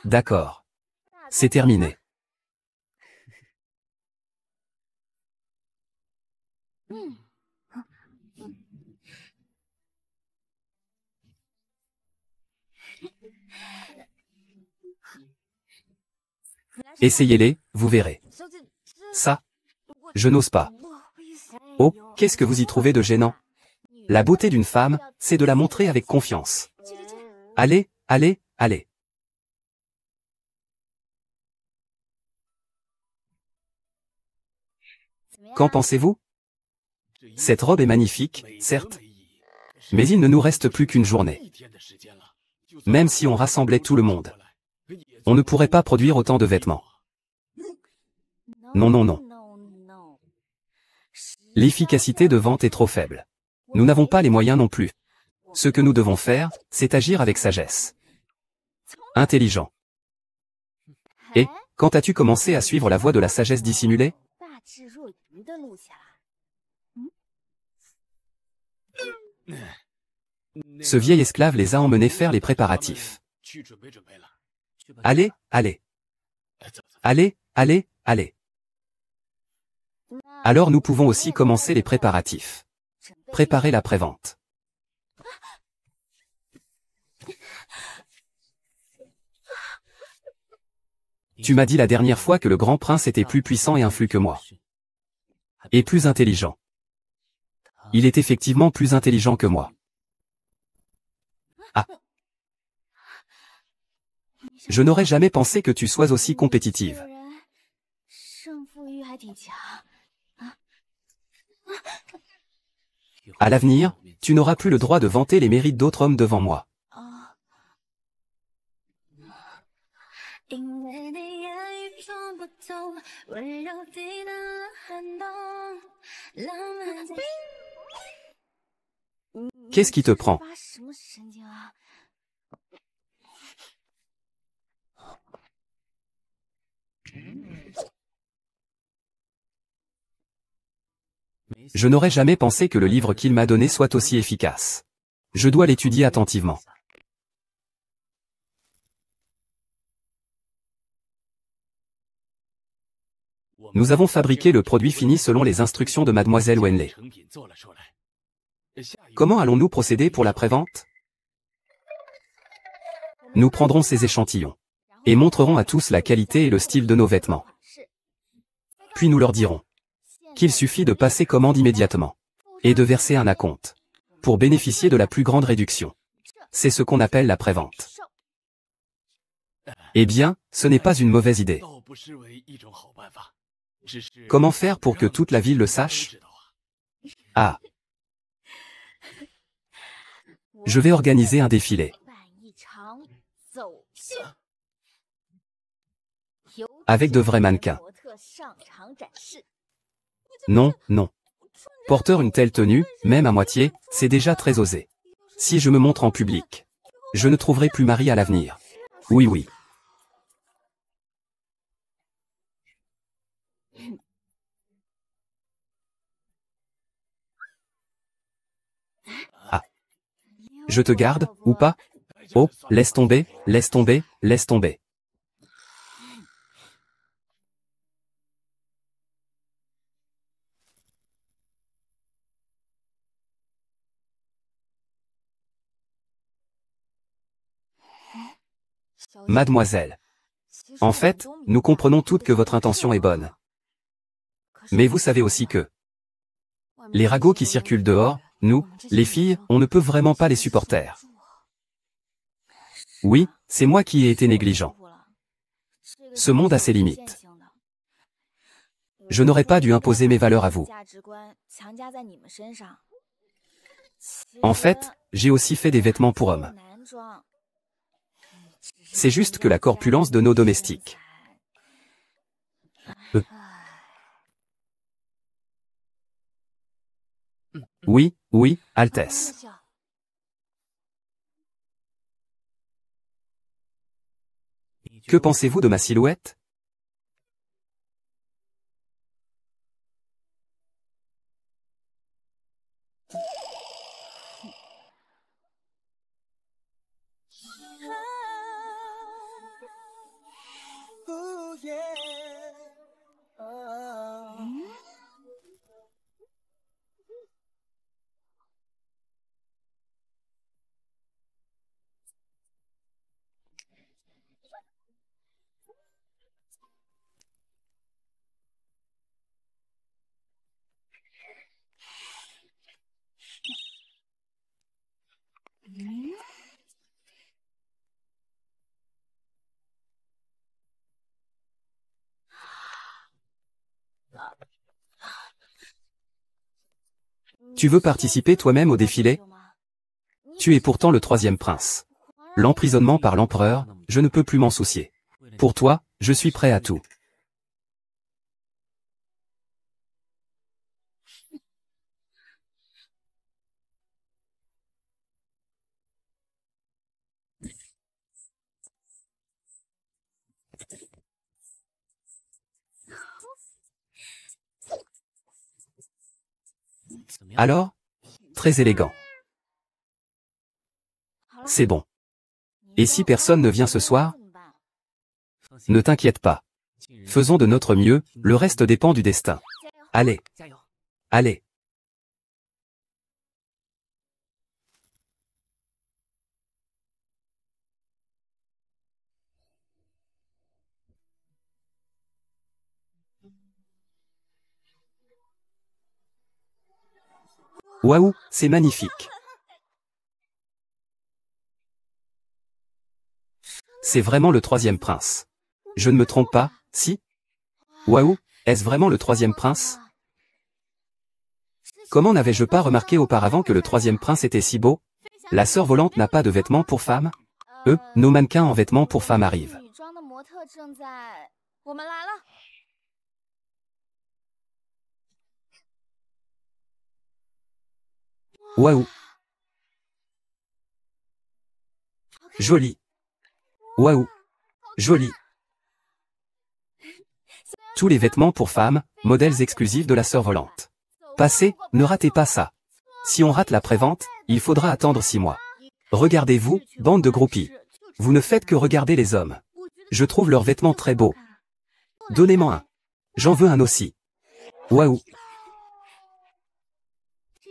D'accord. C'est terminé. Essayez-les, vous verrez. Ça, je n'ose pas. Oh, qu'est-ce que vous y trouvez de gênant? La beauté d'une femme, c'est de la montrer avec confiance. Allez, allez, allez. Qu'en pensez-vous? Cette robe est magnifique, certes. Mais il ne nous reste plus qu'une journée. Même si on rassemblait tout le monde, on ne pourrait pas produire autant de vêtements. Non, non, non. L'efficacité de vente est trop faible. Nous n'avons pas les moyens non plus. Ce que nous devons faire, c'est agir avec sagesse. Intelligent. Et, quand as-tu commencé à suivre la voie de la sagesse dissimulée? Ce vieil esclave les a emmenés faire les préparatifs. Allez, allez. Allez, allez, allez. Alors nous pouvons aussi commencer les préparatifs. Préparer la prévente. Tu m'as dit la dernière fois que le grand prince était plus puissant et influent que moi. Et plus intelligent. Il est effectivement plus intelligent que moi. Ah. Je n'aurais jamais pensé que tu sois aussi compétitive. À l'avenir, tu n'auras plus le droit de vanter les mérites d'autres hommes devant moi. Qu'est-ce qui te prend? Je n'aurais jamais pensé que le livre qu'il m'a donné soit aussi efficace. Je dois l'étudier attentivement. Nous avons fabriqué le produit fini selon les instructions de Mademoiselle Wenley. Comment allons-nous procéder pour la prévente? Nous prendrons ces échantillons et montrerons à tous la qualité et le style de nos vêtements. Puis nous leur dirons qu'il suffit de passer commande immédiatement et de verser un acompte pour bénéficier de la plus grande réduction. C'est ce qu'on appelle la prévente. Eh bien, ce n'est pas une mauvaise idée. Comment faire pour que toute la ville le sache? Ah. Je vais organiser un défilé. Avec de vrais mannequins. Non, non. Porteur une telle tenue, même à moitié, c'est déjà très osé. Si je me montre en public, je ne trouverai plus mari à l'avenir. Oui, oui. Je te garde, ou pas? Oh, laisse tomber, laisse tomber, laisse tomber. Mademoiselle. En fait, nous comprenons toutes que votre intention est bonne. Mais vous savez aussi que les ragots qui circulent dehors, nous, les filles, on ne peut vraiment pas les supporter. Oui, c'est moi qui ai été négligent. Ce monde a ses limites. Je n'aurais pas dû imposer mes valeurs à vous. En fait, j'ai aussi fait des vêtements pour hommes. C'est juste que la corpulence de nos domestiques. Oui, oui, Altesse. Que pensez-vous de ma silhouette? Tu veux participer toi-même au défilé? Tu es pourtant le troisième prince. L'emprisonnement par l'empereur, je ne peux plus m'en soucier. Pour toi, je suis prêt à tout. Alors? Très élégant. C'est bon. Et si personne ne vient ce soir? Ne t'inquiète pas. Faisons de notre mieux, le reste dépend du destin. Allez. Allez. Waouh, c'est magnifique. C'est vraiment le troisième prince. Je ne me trompe pas, si? Waouh, est-ce vraiment le troisième prince? Comment n'avais-je pas remarqué auparavant que le troisième prince était si beau? La sœur volante n'a pas de vêtements pour femmes? Nos mannequins en vêtements pour femmes arrivent. Waouh. Joli. Waouh. Joli. Tous les vêtements pour femmes, modèles exclusifs de la sœur volante. Passez, ne ratez pas ça. Si on rate la prévente, il faudra attendre 6 mois. Regardez-vous, bande de groupies. Vous ne faites que regarder les hommes. Je trouve leurs vêtements très beaux. Donnez-moi un. J'en veux un aussi. Waouh.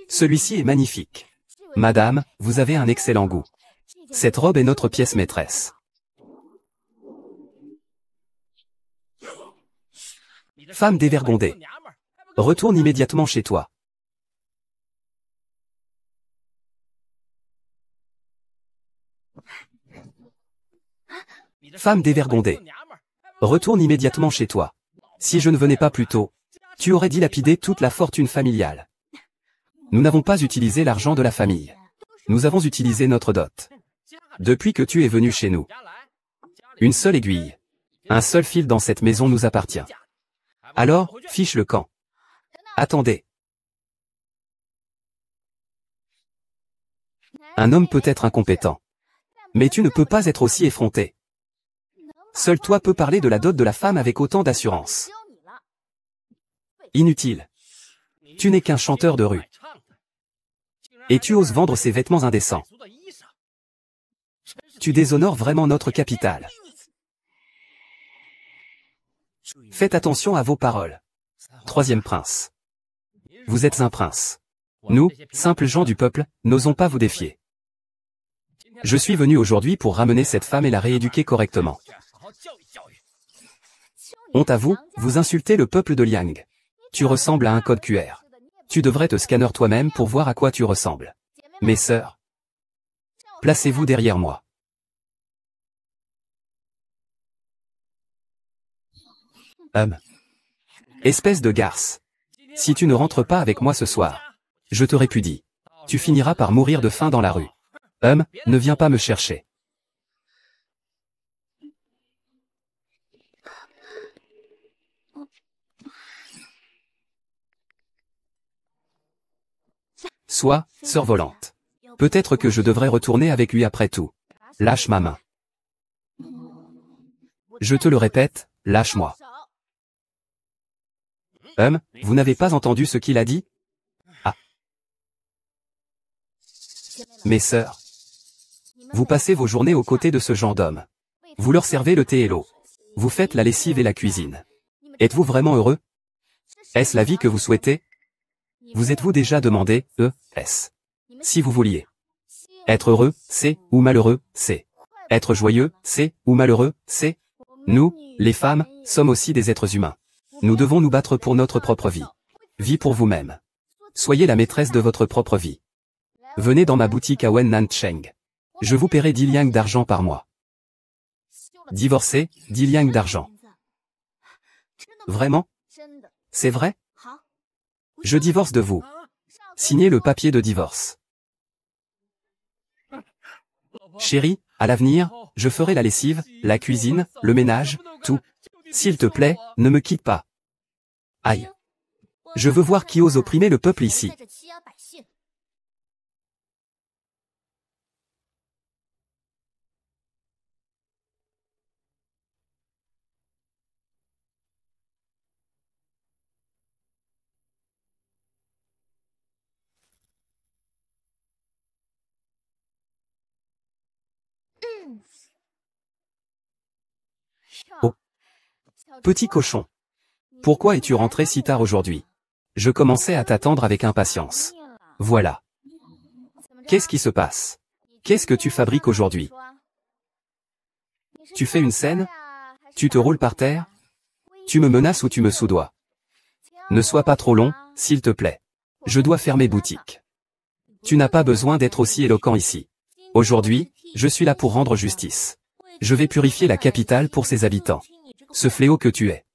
Celui-ci est magnifique. Madame, vous avez un excellent goût. Cette robe est notre pièce maîtresse. Femme dévergondée. Retourne immédiatement chez toi. Femme dévergondée. Retourne immédiatement chez toi. Si je ne venais pas plus tôt, tu aurais dilapidé toute la fortune familiale. Nous n'avons pas utilisé l'argent de la famille. Nous avons utilisé notre dot. Depuis que tu es venu chez nous. Une seule aiguille. Un seul fil dans cette maison nous appartient. Alors, fiche le camp. Attendez. Un homme peut être incompétent. Mais tu ne peux pas être aussi effronté. Seul toi peux parler de la dot de la femme avec autant d'assurance. Inutile. Tu n'es qu'un chanteur de rue. Et tu oses vendre ces vêtements indécents. Tu déshonores vraiment notre capitale. Faites attention à vos paroles. Troisième prince. Vous êtes un prince. Nous, simples gens du peuple, n'osons pas vous défier. Je suis venu aujourd'hui pour ramener cette femme et la rééduquer correctement. Honte à vous, vous insultez le peuple de Liang. Tu ressembles à un code QR. Tu devrais te scanner toi-même pour voir à quoi tu ressembles. Mes sœurs, placez-vous derrière moi. Espèce de garce. Si tu ne rentres pas avec moi ce soir, je te répudie. Tu finiras par mourir de faim dans la rue. Ne viens pas me chercher. Sois, sœur volante. Peut-être que je devrais retourner avec lui après tout. Lâche ma main. Je te le répète, lâche-moi. Vous n'avez pas entendu ce qu'il a dit? Ah. Mes sœurs, vous passez vos journées aux côtés de ce genre d'homme. Vous leur servez le thé et l'eau. Vous faites la lessive et la cuisine. Êtes-vous vraiment heureux? Est-ce la vie que vous souhaitez? Vous êtes-vous déjà demandé, est-ce? Si vous vouliez. Être heureux, c'est, ou malheureux, c'est. Être joyeux, c'est, ou malheureux, c'est. Nous, les femmes, sommes aussi des êtres humains. Nous devons nous battre pour notre propre vie. Vie pour vous-même. Soyez la maîtresse de votre propre vie. Venez dans ma boutique à Wennancheng. Je vous paierai 10 liang d'argent par mois. Divorcé, 10 liang d'argent. Vraiment? C'est vrai? Je divorce de vous. Signez le papier de divorce. Chérie, à l'avenir, je ferai la lessive, la cuisine, le ménage, tout. S'il te plaît, ne me quitte pas. Aïe. Je veux voir qui ose opprimer le peuple ici. Oh. Petit cochon. Pourquoi es-tu rentré si tard aujourd'hui? Je commençais à t'attendre avec impatience. Voilà. Qu'est-ce qui se passe? Qu'est-ce que tu fabriques aujourd'hui? Tu fais une scène? Tu te roules par terre? Tu me menaces ou tu me soudoies? Ne sois pas trop long, s'il te plaît. Je dois fermer boutique. Tu n'as pas besoin d'être aussi éloquent ici. Aujourd'hui, je suis là pour rendre justice. Je vais purifier la capitale pour ses habitants. Ce fléau que tu es.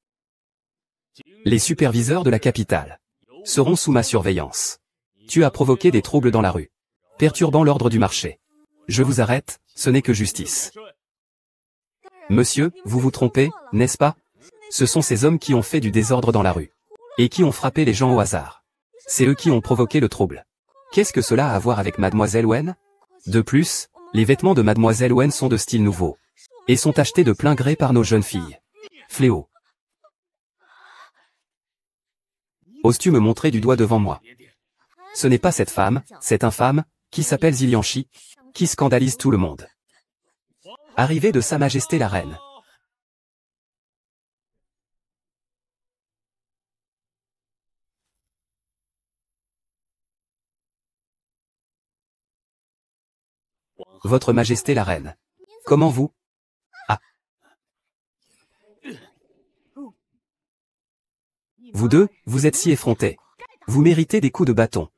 Les superviseurs de la capitale seront sous ma surveillance. Tu as provoqué des troubles dans la rue, perturbant l'ordre du marché. Je vous arrête, ce n'est que justice. Monsieur, vous vous trompez, n'est-ce pas? Ce sont ces hommes qui ont fait du désordre dans la rue. Et qui ont frappé les gens au hasard. C'est eux qui ont provoqué le trouble. Qu'est-ce que cela a à voir avec Mademoiselle Wen? De plus, les vêtements de Mademoiselle Wen sont de style nouveau. Et sont achetés de plein gré par nos jeunes filles. Fléau. Oses-tu me montrer du doigt devant moi? Ce n'est pas cette femme, cette infâme, qui s'appelle Zilianchi, qui scandalise tout le monde. Arrivée de Sa Majesté la Reine. Votre Majesté la Reine. Comment vous? Ah. Vous deux, vous êtes si effrontés. Vous méritez des coups de bâton.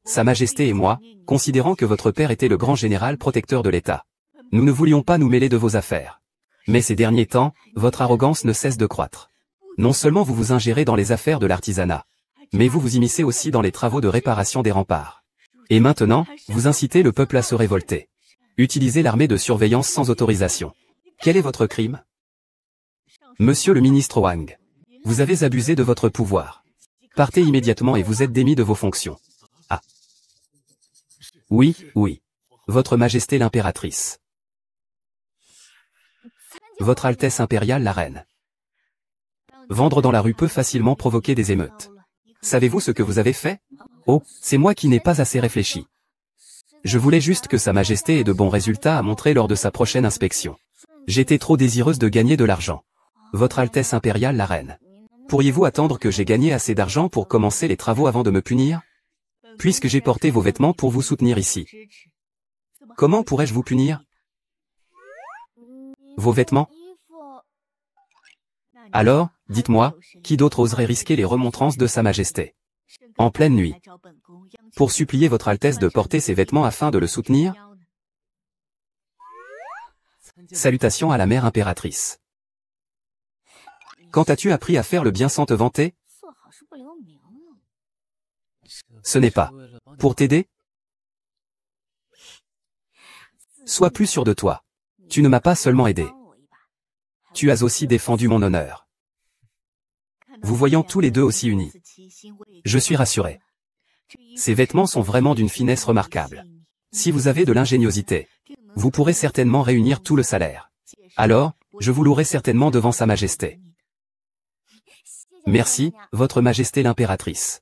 Sa Majesté et moi, considérant que votre père était le grand général protecteur de l'État. Nous ne voulions pas nous mêler de vos affaires. Mais ces derniers temps, votre arrogance ne cesse de croître. Non seulement vous vous ingérez dans les affaires de l'artisanat, mais vous vous immiscez aussi dans les travaux de réparation des remparts. Et maintenant, vous incitez le peuple à se révolter. Utilisez l'armée de surveillance sans autorisation. Quel est votre crime? Monsieur le ministre Wang, vous avez abusé de votre pouvoir. Partez immédiatement et vous êtes démis de vos fonctions. Ah. Oui, oui. Votre Majesté l'impératrice. Votre Altesse impériale la Reine. Vendre dans la rue peut facilement provoquer des émeutes. Savez-vous ce que vous avez fait? Oh, c'est moi qui n'ai pas assez réfléchi. Je voulais juste que Sa Majesté ait de bons résultats à montrer lors de sa prochaine inspection. J'étais trop désireuse de gagner de l'argent. Votre Altesse impériale la reine. Pourriez-vous attendre que j'ai gagné assez d'argent pour commencer les travaux avant de me punir? Puisque j'ai porté vos vêtements pour vous soutenir ici. Comment pourrais-je vous punir? Vos vêtements? Alors, dites-moi, qui d'autre oserait risquer les remontrances de Sa Majesté en pleine nuit pour supplier votre Altesse de porter ses vêtements afin de le soutenir? Salutations à la mère impératrice. Quand as-tu appris à faire le bien sans te vanter? Ce n'est pas pour t'aider? Sois plus sûr de toi. Tu ne m'as pas seulement aidé. Tu as aussi défendu mon honneur. Vous voyant tous les deux aussi unis. Je suis rassuré. Ces vêtements sont vraiment d'une finesse remarquable. Si vous avez de l'ingéniosité, vous pourrez certainement réunir tout le salaire. Alors, je vous louerai certainement devant Sa Majesté. Merci, Votre Majesté l'impératrice.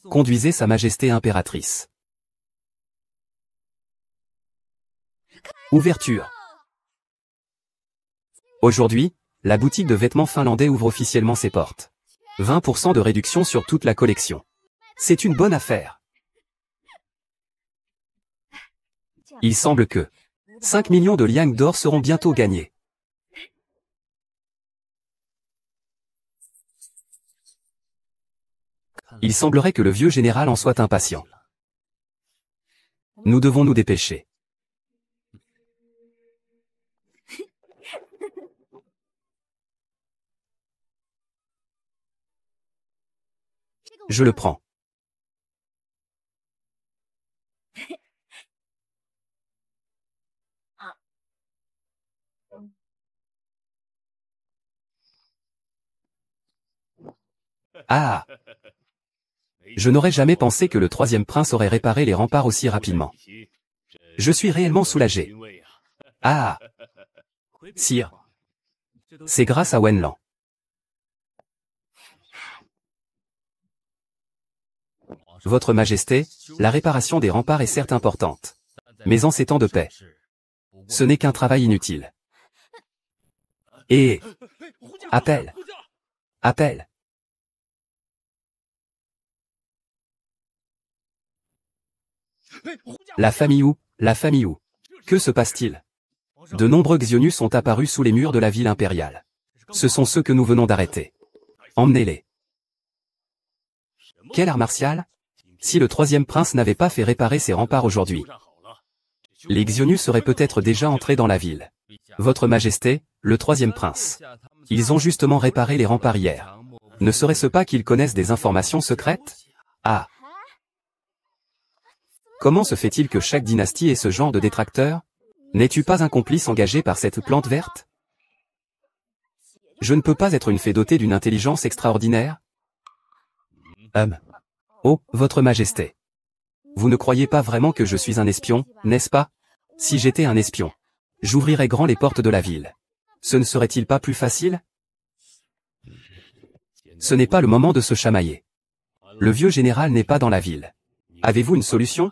Conduisez Sa Majesté impératrice. Ouverture. Aujourd'hui, la boutique de vêtements finlandais ouvre officiellement ses portes. 20% de réduction sur toute la collection. C'est une bonne affaire. Il semble que 5 millions de liang d'or seront bientôt gagnés. Il semblerait que le vieux général en soit impatient. Nous devons nous dépêcher. Je le prends. Ah! Je n'aurais jamais pensé que le troisième prince aurait réparé les remparts aussi rapidement. Je suis réellement soulagé. Ah! Sire. C'est grâce à Wenlan. Votre Majesté, la réparation des remparts est certes importante. Mais en ces temps de paix, ce n'est qu'un travail inutile. Et... Appel! Appel! La famille où? La famille où? Que se passe-t-il? De nombreux Xionu sont apparus sous les murs de la ville impériale. Ce sont ceux que nous venons d'arrêter. Emmenez-les. Quel art martial? Si le troisième prince n'avait pas fait réparer ses remparts aujourd'hui, les Xionu seraient peut-être déjà entrés dans la ville. Votre Majesté, le troisième prince. Ils ont justement réparé les remparts hier. Ne serait-ce pas qu'ils connaissent des informations secrètes? Ah! Comment se fait-il que chaque dynastie ait ce genre de détracteurs? N'es-tu pas un complice engagé par cette plante verte? Je ne peux pas être une fée dotée d'une intelligence extraordinaire? Oh, Votre Majesté. Vous ne croyez pas vraiment que je suis un espion, n'est-ce pas? Si j'étais un espion, j'ouvrirais grand les portes de la ville. Ce ne serait-il pas plus facile? Ce n'est pas le moment de se chamailler. Le vieux général n'est pas dans la ville. Avez-vous une solution?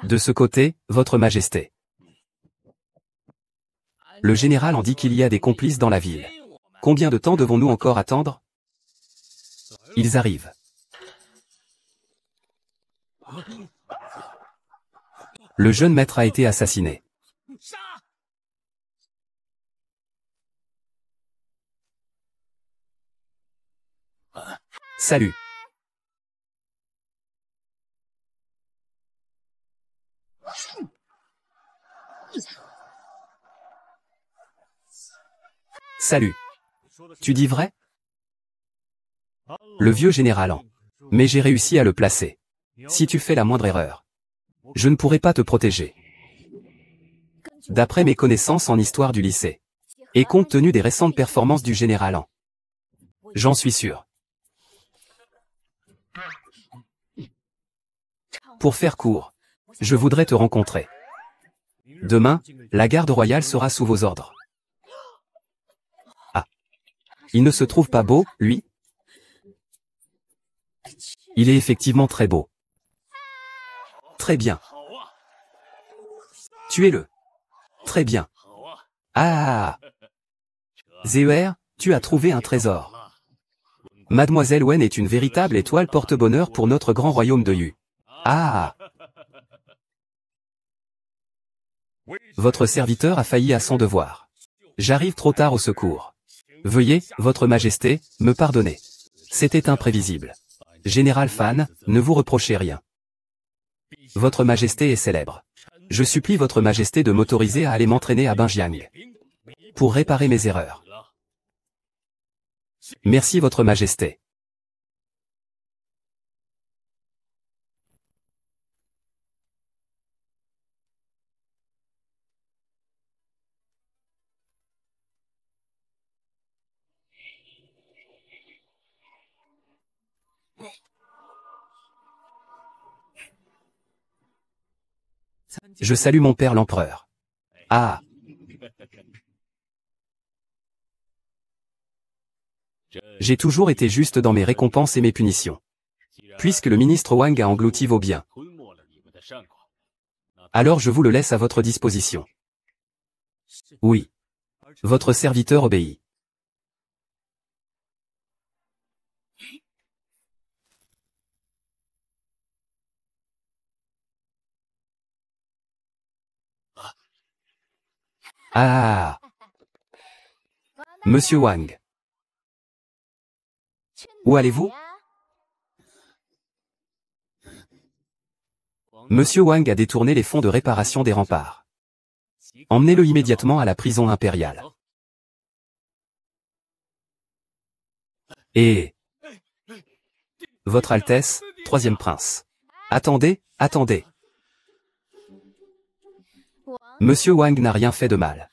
De ce côté, Votre Majesté. Le général en dit qu'il y a des complices dans la ville. Combien de temps devons-nous encore attendre? Ils arrivent. Le jeune maître a été assassiné. Salut. Salut. Tu dis vrai? Le vieux général en. Mais j'ai réussi à le placer. Si tu fais la moindre erreur, je ne pourrai pas te protéger. D'après mes connaissances en histoire du lycée, et compte tenu des récentes performances du général en. J'en suis sûr. Pour faire court, je voudrais te rencontrer. Demain, la garde royale sera sous vos ordres. Ah. Il ne se trouve pas beau, lui? Il est effectivement très beau. Très bien. Tuez-le. Très bien. Ah. Zéer, tu as trouvé un trésor. Mademoiselle Wen est une véritable étoile porte-bonheur pour notre grand royaume de Yu. Ah. Votre serviteur a failli à son devoir. J'arrive trop tard au secours. Veuillez, votre majesté, me pardonner. C'était imprévisible. Général Fan, ne vous reprochez rien. Votre majesté est célèbre. Je supplie votre majesté de m'autoriser à aller m'entraîner à Binjiang. Pour réparer mes erreurs. Merci votre majesté. Je salue mon père l'empereur. Ah. J'ai toujours été juste dans mes récompenses et mes punitions. Puisque le ministre Wang a englouti vos biens. Alors je vous le laisse à votre disposition. Oui. Votre serviteur obéit. Ah. Monsieur Wang. Où allez-vous? Monsieur Wang a détourné les fonds de réparation des remparts. Emmenez-le immédiatement à la prison impériale. Et... Votre Altesse, troisième prince. Attendez, attendez. Monsieur Wang n'a rien fait de mal.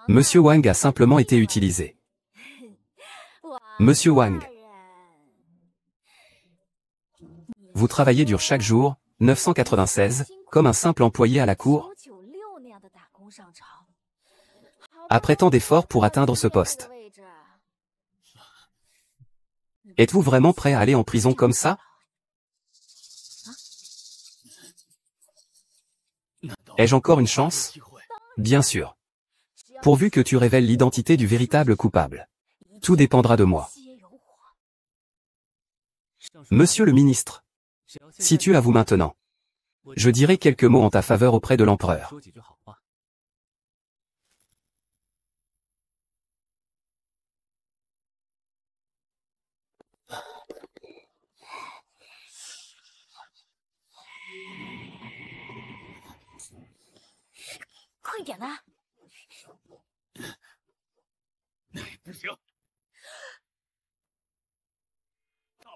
Monsieur Wang a simplement été utilisé. Monsieur Wang. Vous travaillez dur chaque jour, 996, comme un simple employé à la cour. Après tant d'efforts pour atteindre ce poste. Êtes-vous vraiment prêt à aller en prison comme ça? Ai-je encore une chance? Bien sûr. Pourvu que tu révèles l'identité du véritable coupable. Tout dépendra de moi. Monsieur le ministre. Si tu avoues maintenant. Je dirai quelques mots en ta faveur auprès de l'empereur.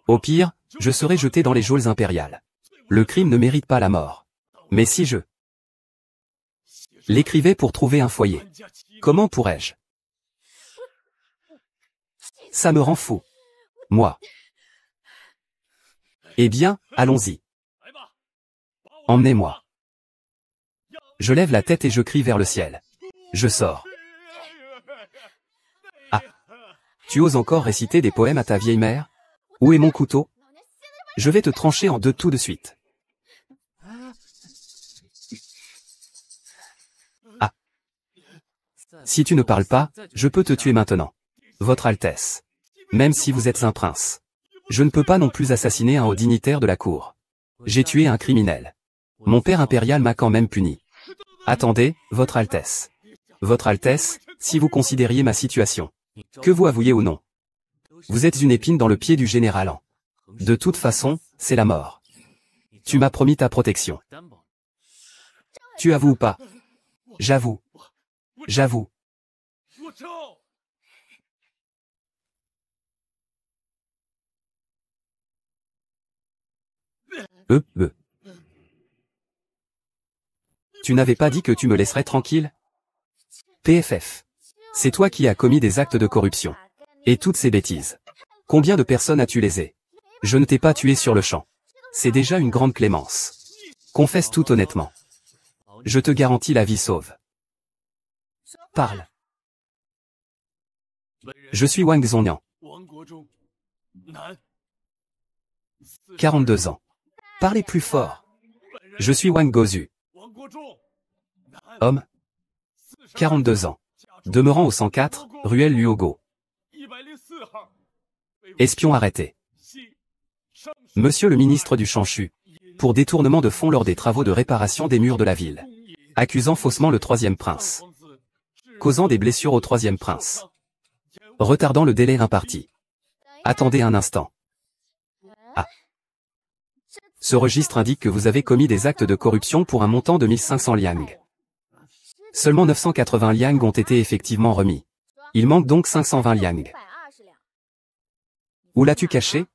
Au pire, je serai jeté dans les geôles impériales. Le crime ne mérite pas la mort. Mais si je l'écrivais pour trouver un foyer, comment pourrais-je? Ça me rend fou. Moi. Eh bien, allons-y. Emmenez-moi. Je lève la tête et je crie vers le ciel. Je sors. Ah. Tu oses encore réciter des poèmes à ta vieille mère? Où est mon couteau? Je vais te trancher en deux tout de suite. Ah. Si tu ne parles pas, je peux te tuer maintenant. Votre Altesse. Même si vous êtes un prince. Je ne peux pas non plus assassiner un haut dignitaire de la cour. J'ai tué un criminel. Mon père impérial m'a quand même puni. Attendez, Votre Altesse. Votre Altesse, si vous considériez ma situation. Que vous avouiez ou non. Vous êtes une épine dans le pied du général Han. De toute façon, c'est la mort. Tu m'as promis ta protection. Tu avoues ou pas? J'avoue. J'avoue. Euh. Tu n'avais pas dit que tu me laisserais tranquille? PFF. C'est toi qui as commis des actes de corruption. Et toutes ces bêtises. Combien de personnes as-tu lésé? Je ne t'ai pas tué sur le champ. C'est déjà une grande clémence. Confesse tout honnêtement. Je te garantis la vie sauve. Parle. Je suis Wang Zongyang. 42 ans. Parlez plus fort. Je suis Wang Gozu. Homme. 42 ans. Demeurant au 104, ruelle Luogo. Espion arrêté. Monsieur le ministre du Shanshu. Pour détournement de fonds lors des travaux de réparation des murs de la ville. Accusant faussement le troisième prince. Causant des blessures au troisième prince. Retardant le délai imparti. Attendez un instant. Ah. Ce registre indique que vous avez commis des actes de corruption pour un montant de 1500 liang. Seulement 980 liang ont été effectivement remis. Il manque donc 520 liang. Où l'as-tu caché?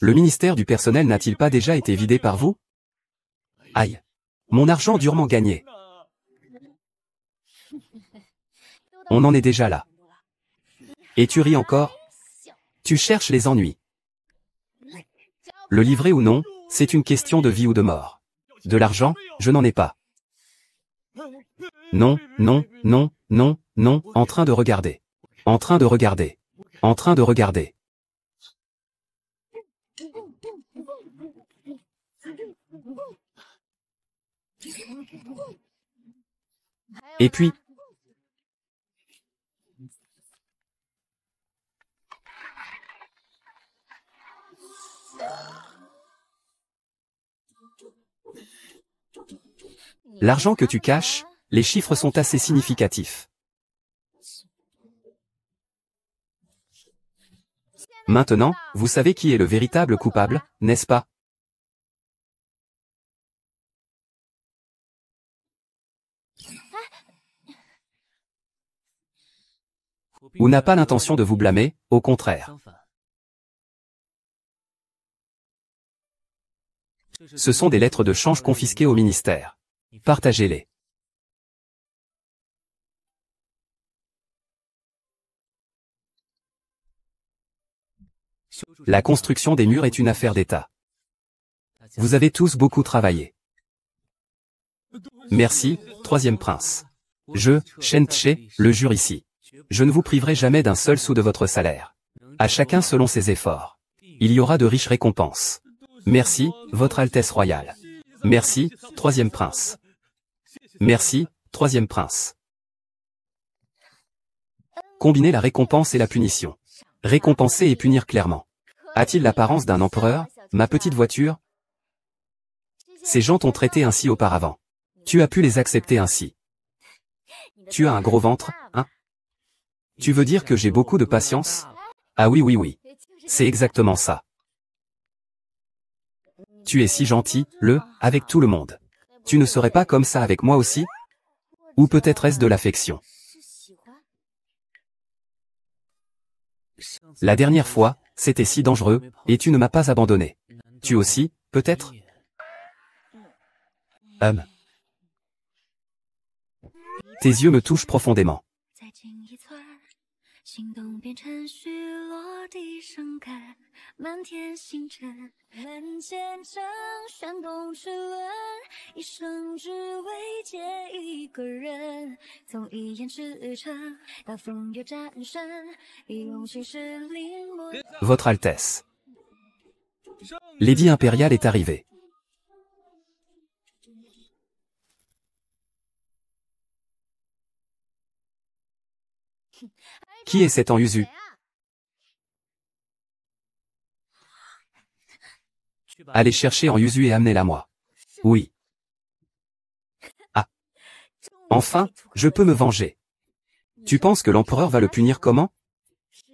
Le ministère du personnel n'a-t-il pas déjà été vidé par vous? Aïe. Mon argent durement gagné. On en est déjà là. Et tu ris encore? Tu cherches les ennuis. Le livrer ou non, c'est une question de vie ou de mort. De l'argent, je n'en ai pas. Non, non, non, non, non, en train de regarder. En train de regarder. En train de regarder. Et puis, l'argent que tu caches, les chiffres sont assez significatifs. Maintenant, vous savez qui est le véritable coupable, n'est-ce pas? Ou n'a pas l'intention de vous blâmer, au contraire. Ce sont des lettres de change confisquées au ministère. Partagez-les. La construction des murs est une affaire d'État. Vous avez tous beaucoup travaillé. Merci, troisième prince. Je, Shen Tche, le jure ici. Je ne vous priverai jamais d'un seul sou de votre salaire. À chacun selon ses efforts. Il y aura de riches récompenses. Merci, votre Altesse royale. Merci, troisième prince. Merci, troisième prince. Combinez la récompense et la punition. Récompenser et punir clairement. A-t-il l'apparence d'un empereur, ma petite voiture? Ces gens t'ont traité ainsi auparavant. Tu as pu les accepter ainsi. Tu as un gros ventre, hein? Tu veux dire que j'ai beaucoup de patience? Ah oui oui oui. C'est exactement ça. Tu es si gentil, avec tout le monde. Tu ne serais pas comme ça avec moi aussi? Ou peut-être est-ce de l'affection? La dernière fois, c'était si dangereux, et tu ne m'as pas abandonné. Tu aussi, peut-être? Tes yeux me touchent profondément. Votre Altesse. Lady impériale est arrivée. Qui est cet Yuzu? Allez chercher Yuzu et amenez-la moi. Oui. Ah. Enfin, je peux me venger. Tu penses que l'empereur va le punir comment?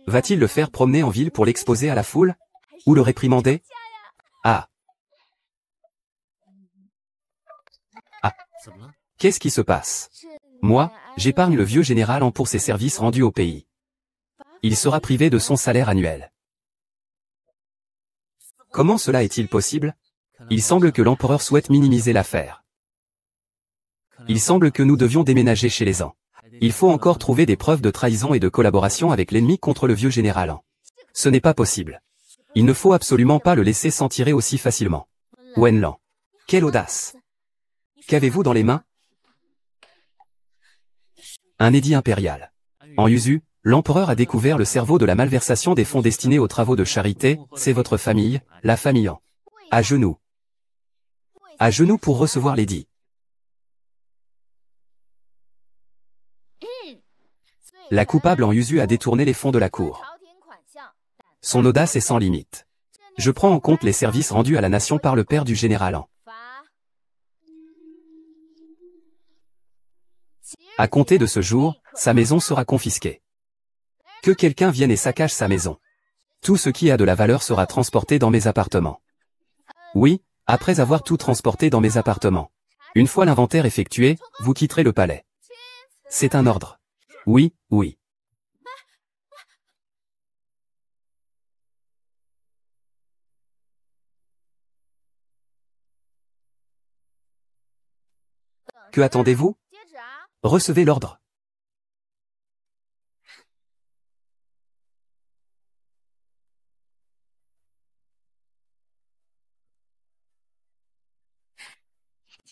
Va-t-il le faire promener en ville pour l'exposer à la foule? Ou le réprimander? Ah. Ah. Qu'est-ce qui se passe? Moi, j'épargne le vieux général pour ses services rendus au pays. Il sera privé de son salaire annuel. Comment cela est-il possible? Il semble que l'empereur souhaite minimiser l'affaire. Il semble que nous devions déménager chez les Ans. Il faut encore trouver des preuves de trahison et de collaboration avec l'ennemi contre le vieux général. Ce n'est pas possible. Il ne faut absolument pas le laisser s'en tirer aussi facilement. Wenlan. Quelle audace! Qu'avez-vous dans les mains? Un édit impérial. Yuzu, L'empereur a découvert le cerveau de la malversation des fonds destinés aux travaux de charité, c'est votre famille, la famille en. À genoux. À genoux pour recevoir l'édit. La coupable en usu a détourné les fonds de la cour. Son audace est sans limite. Je prends en compte les services rendus à la nation par le père du général en. À compter de ce jour, sa maison sera confisquée. Que quelqu'un vienne et saccage sa maison. Tout ce qui a de la valeur sera transporté dans mes appartements. Oui, après avoir tout transporté dans mes appartements. Une fois l'inventaire effectué, vous quitterez le palais. C'est un ordre. Oui, oui. Que attendez-vous? Recevez l'ordre.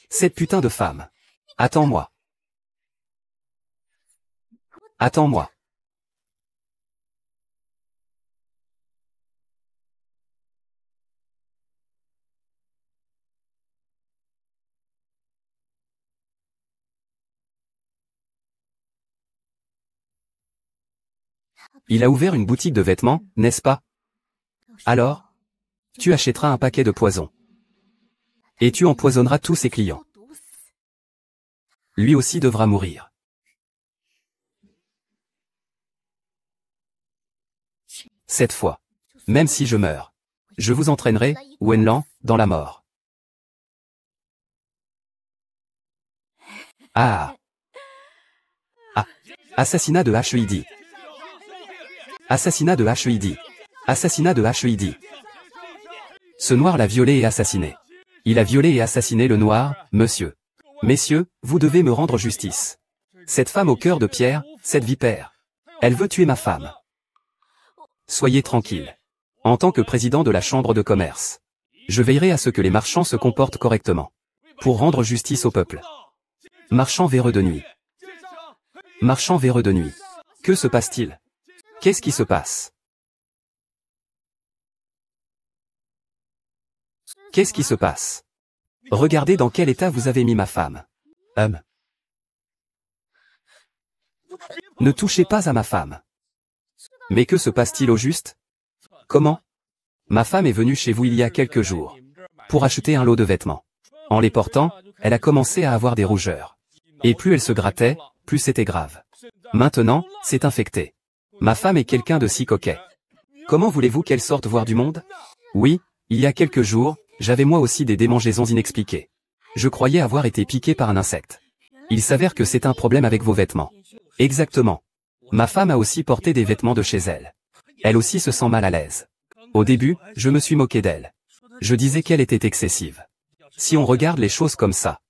Cette putain de femme. Attends-moi. Attends-moi. Il a ouvert une boutique de vêtements, n'est-ce pas? Alors? Tu achèteras un paquet de poison. Et tu empoisonneras tous ses clients. Lui aussi devra mourir. Cette fois. Même si je meurs. Je vous entraînerai, Wenlan, dans la mort. Ah. Ah. Assassinat de HEID. Assassinat de HEID. Assassinat de HEID. Ce noir l'a violé et assassiné. Il a violé et assassiné le noir, monsieur. Messieurs, vous devez me rendre justice. Cette femme au cœur de pierre, cette vipère. Elle veut tuer ma femme. Soyez tranquille. En tant que président de la Chambre de commerce, je veillerai à ce que les marchands se comportent correctement. Pour rendre justice au peuple. Marchand véreux de nuit. Marchand véreux de nuit. Que se passe-t-il? Qu'est-ce qui se passe? Qu'est-ce qui se passe? Regardez dans quel état vous avez mis ma femme. Ne touchez pas à ma femme. Mais que se passe-t-il au juste? Comment? Ma femme est venue chez vous il y a quelques jours. Pour acheter un lot de vêtements. En les portant, elle a commencé à avoir des rougeurs. Et plus elle se grattait, plus c'était grave. Maintenant, c'est infecté. Ma femme est quelqu'un de si coquet. Comment voulez-vous qu'elle sorte voir du monde? Oui, il y a quelques jours, j'avais moi aussi des démangeaisons inexpliquées. Je croyais avoir été piqué par un insecte. Il s'avère que c'est un problème avec vos vêtements. Exactement. Ma femme a aussi porté des vêtements de chez elle. Elle aussi se sent mal à l'aise. Au début, je me suis moqué d'elle. Je disais qu'elle était excessive. Si on regarde les choses comme ça,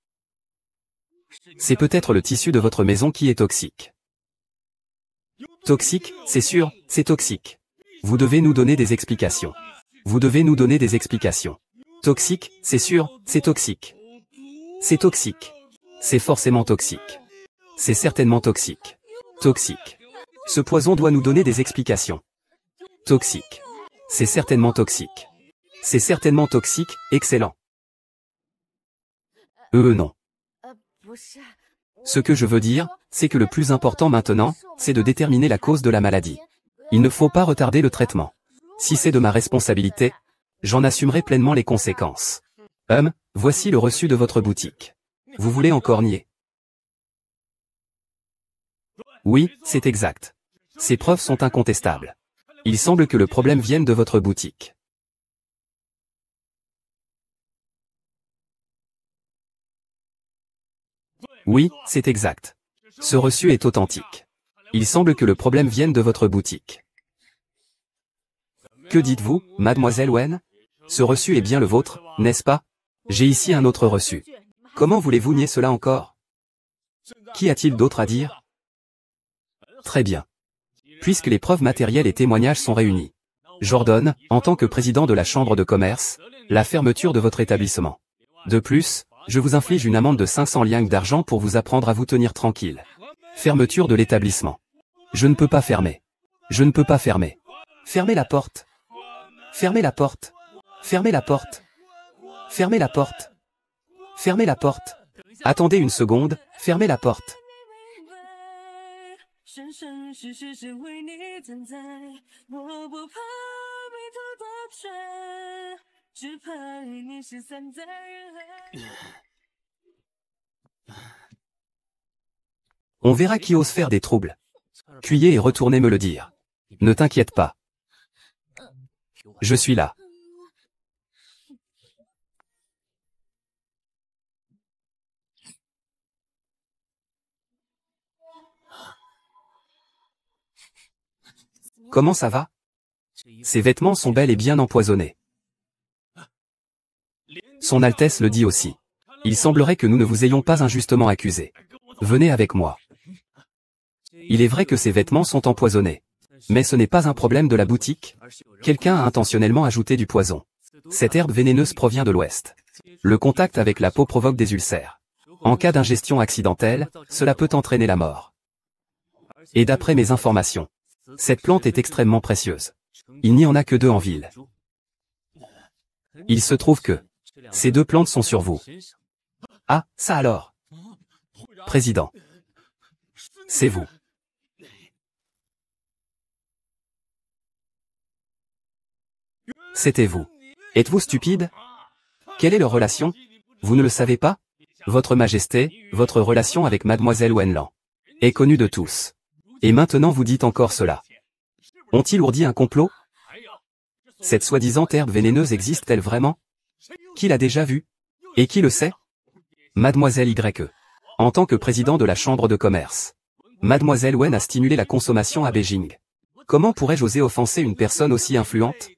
c'est peut-être le tissu de votre maison qui est toxique. Toxique, c'est sûr, c'est toxique. Vous devez nous donner des explications. Vous devez nous donner des explications. Toxique, c'est sûr, c'est toxique. C'est toxique. C'est forcément toxique. C'est certainement toxique. Toxique. Ce poison doit nous donner des explications. Toxique. C'est certainement toxique. C'est certainement toxique, excellent. Non. Ce que je veux dire, c'est que le plus important maintenant, c'est de déterminer la cause de la maladie. Il ne faut pas retarder le traitement. Si c'est de ma responsabilité, j'en assumerai pleinement les conséquences. Voici le reçu de votre boutique. Vous voulez encore nier? Oui, c'est exact. Ces preuves sont incontestables. Il semble que le problème vienne de votre boutique. Oui, c'est exact. Ce reçu est authentique. Il semble que le problème vienne de votre boutique. Que dites-vous, mademoiselle Wen? Ce reçu est bien le vôtre, n'est-ce pas? J'ai ici un autre reçu. Comment voulez-vous nier cela encore? Qu'y a-t-il d'autre à dire? Très bien. Puisque les preuves matérielles et témoignages sont réunis, j'ordonne, en tant que président de la Chambre de commerce, la fermeture de votre établissement. De plus, je vous inflige une amende de 500 liangs d'argent pour vous apprendre à vous tenir tranquille. Fermeture de l'établissement. Je ne peux pas fermer. Je ne peux pas fermer. Fermez la porte. Fermez la porte. Fermez la porte. Fermez la porte. Fermez la porte. Attendez une seconde, fermez la porte. On verra qui ose faire des troubles. Cuyez et retournez me le dire. Ne t'inquiète pas. Je suis là. Comment ça va? Ces vêtements sont bel et bien empoisonnés. Son Altesse le dit aussi. Il semblerait que nous ne vous ayons pas injustement accusé. Venez avec moi. Il est vrai que ces vêtements sont empoisonnés. Mais ce n'est pas un problème de la boutique. Quelqu'un a intentionnellement ajouté du poison. Cette herbe vénéneuse provient de l'Ouest. Le contact avec la peau provoque des ulcères. En cas d'ingestion accidentelle, cela peut entraîner la mort. Et d'après mes informations, cette plante est extrêmement précieuse. Il n'y en a que 2 en ville. Il se trouve que ces 2 plantes sont sur vous. Ah, ça alors. Président. C'est vous. C'était vous. Êtes-vous stupide? Quelle est leur relation? Vous ne le savez pas? Votre Majesté, votre relation avec Mademoiselle Wenlan est connue de tous. Et maintenant vous dites encore cela. Ont-ils ourdi un complot? Cette soi-disant herbe vénéneuse existe-t-elle vraiment? Qui l'a déjà vue? Et qui le sait? Mademoiselle Y. En tant que président de la Chambre de commerce, Mademoiselle Wen a stimulé la consommation à Beijing. Comment pourrais-je oser offenser une personne aussi influente?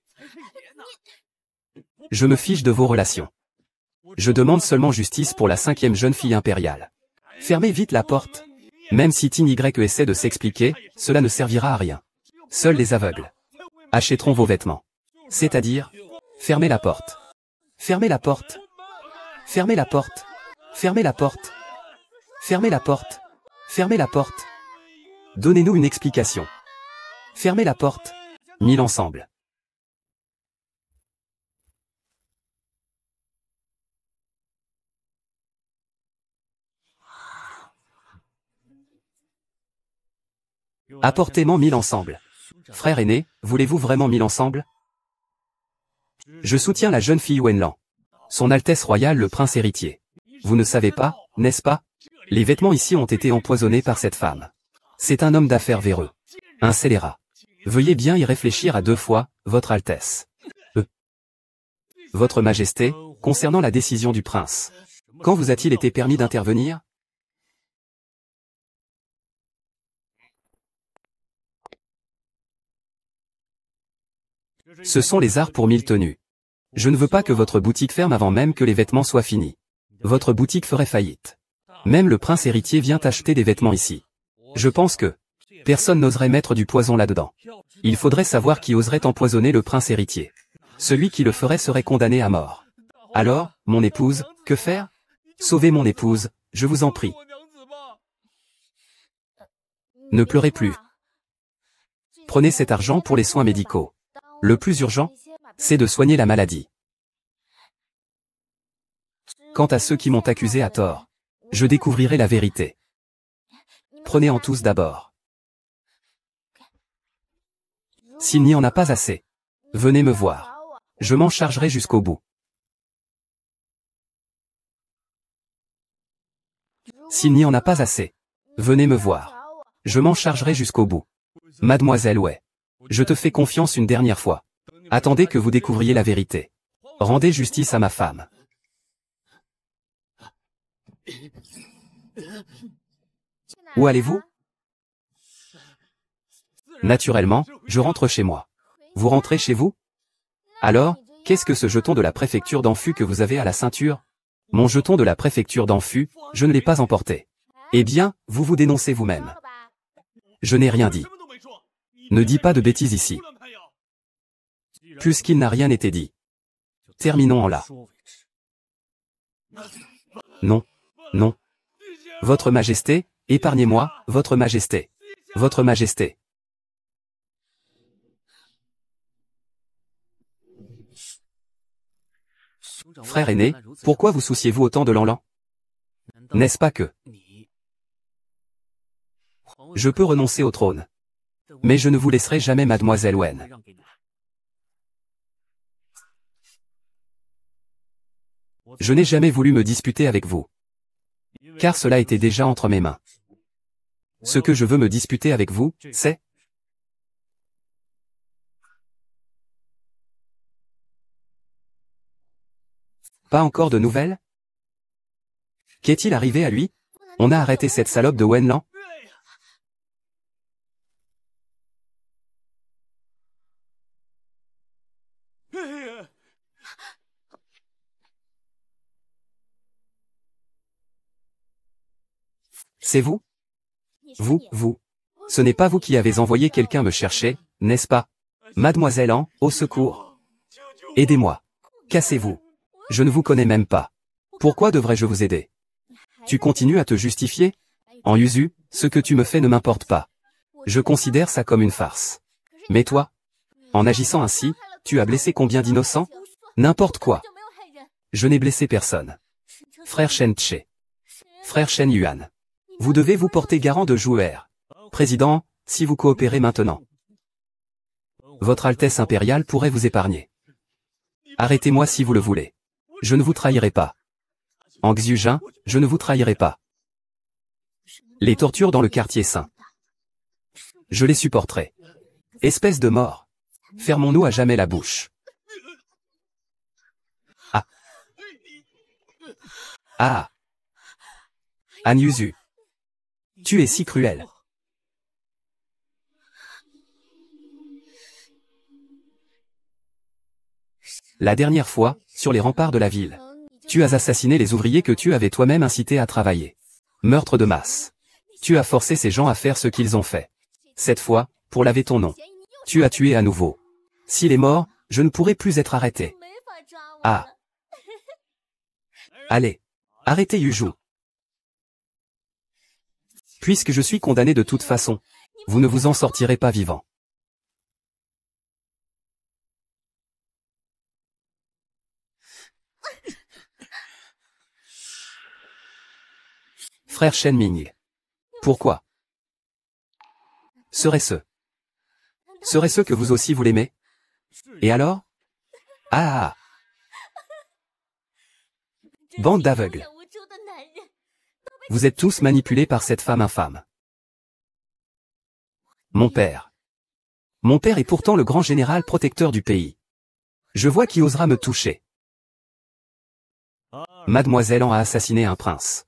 Je me fiche de vos relations. Je demande seulement justice pour la 5e jeune fille impériale. Fermez vite la porte. Même si Tin Y essaie de s'expliquer, cela ne servira à rien. Seuls les aveugles achèteront vos vêtements. C'est-à-dire, fermez la porte. Fermez la porte. Fermez la porte. Fermez la porte. Fermez la porte. Fermez la porte. Donnez-nous une explication. Fermez la porte. Mis ensemble. Apportez-moi 1000 ensemble. Frère aîné, voulez-vous vraiment 1000 ensemble? Je soutiens la jeune fille Wenlan. Son Altesse royale le prince héritier. Vous ne savez pas, n'est-ce pas? Les vêtements ici ont été empoisonnés par cette femme. C'est un homme d'affaires véreux. Un scélérat. Veuillez bien y réfléchir à 2 fois, votre Altesse. Votre Majesté, concernant la décision du prince. Quand vous a-t-il été permis d'intervenir? Ce sont les arts pour 1000 tenues. Je ne veux pas que votre boutique ferme avant même que les vêtements soient finis. Votre boutique ferait faillite. Même le prince héritier vient acheter des vêtements ici. Je pense que personne n'oserait mettre du poison là-dedans. Il faudrait savoir qui oserait empoisonner le prince héritier. Celui qui le ferait serait condamné à mort. Alors, mon épouse, que faire? Sauvez mon épouse, je vous en prie. Ne pleurez plus. Prenez cet argent pour les soins médicaux. Le plus urgent, c'est de soigner la maladie. Quant à ceux qui m'ont accusé à tort, je découvrirai la vérité. Prenez-en tous d'abord. S'il n'y en a pas assez, venez me voir. Je m'en chargerai jusqu'au bout. S'il n'y en a pas assez, venez me voir. Je m'en chargerai jusqu'au bout. Mademoiselle Wei, je te fais confiance une dernière fois. Attendez que vous découvriez la vérité. Rendez justice à ma femme. Où allez-vous? Naturellement, je rentre chez moi. Vous rentrez chez vous? Alors, qu'est-ce que ce jeton de la préfecture d'Anfu que vous avez à la ceinture? Mon jeton de la préfecture d'Anfu, je ne l'ai pas emporté. Eh bien, vous vous dénoncez vous-même. Je n'ai rien dit. Ne dis pas de bêtises ici. Puisqu'il n'a rien été dit. Terminons en là. Non, non. Votre Majesté, épargnez-moi, Votre Majesté. Votre Majesté. Frère aîné, pourquoi vous souciez-vous autant de Lanlan? N'est-ce pas que je peux renoncer au trône? Mais je ne vous laisserai jamais mademoiselle Wen. Je n'ai jamais voulu me disputer avec vous. Car cela était déjà entre mes mains. Ce que je veux me disputer avec vous, c'est... Pas encore de nouvelles? Qu'est-il arrivé à lui? On a arrêté cette salope de Wenlan? C'est vous? Vous. Ce n'est pas vous qui avez envoyé quelqu'un me chercher, n'est-ce pas? Mademoiselle An, au secours. Aidez-moi. Cassez-vous. Je ne vous connais même pas. Pourquoi devrais-je vous aider? Tu continues à te justifier? En Yuzu, ce que tu me fais ne m'importe pas. Je considère ça comme une farce. Mais toi? En agissant ainsi, tu as blessé combien d'innocents? N'importe quoi. Je n'ai blessé personne. Frère Shen Tche. Frère Shen Yuan. Vous devez vous porter garant de jouer. Président, si vous coopérez maintenant. Votre Altesse impériale pourrait vous épargner. Arrêtez-moi si vous le voulez. Je ne vous trahirai pas. En Xiujin, je ne vous trahirai pas. Les tortures dans le quartier saint. Je les supporterai. Espèce de mort. Fermons-nous à jamais la bouche. Ah. Ah. Han Yuzu. Tu es si cruel. La dernière fois, sur les remparts de la ville, tu as assassiné les ouvriers que tu avais toi-même incités à travailler. Meurtre de masse. Tu as forcé ces gens à faire ce qu'ils ont fait. Cette fois, pour laver ton nom. Tu as tué à nouveau. S'il est mort, je ne pourrai plus être arrêté. Ah. Allez. Arrêtez Yuju. Puisque je suis condamné de toute façon, vous ne vous en sortirez pas vivant. Frère Shen Ming. Pourquoi? Serait-ce que vous aussi vous l'aimez? Et alors? Ah. Bande d'aveugles. Vous êtes tous manipulés par cette femme infâme. Mon père. Mon père est pourtant le grand général protecteur du pays. Je vois qui osera me toucher. Mademoiselle An a assassiné un prince.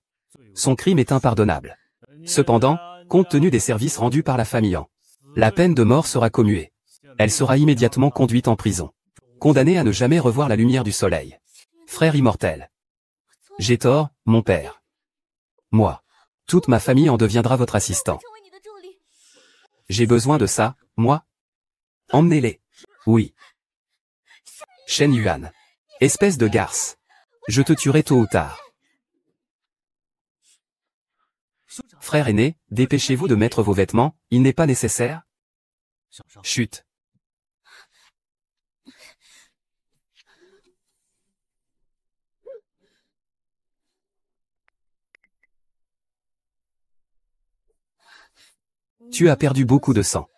Son crime est impardonnable. Cependant, compte tenu des services rendus par la famille An, la peine de mort sera commuée. Elle sera immédiatement conduite en prison. Condamnée à ne jamais revoir la lumière du soleil. Frère immortel. J'ai tort, mon père. Moi. Toute ma famille en deviendra votre assistant. J'ai besoin de ça, moi? Emmenez-les. Oui. Shen Yuan. Espèce de garce. Je te tuerai tôt ou tard. Frère aîné, dépêchez-vous de mettre vos vêtements, il n'est pas nécessaire? Chut. Tu as perdu beaucoup de sang.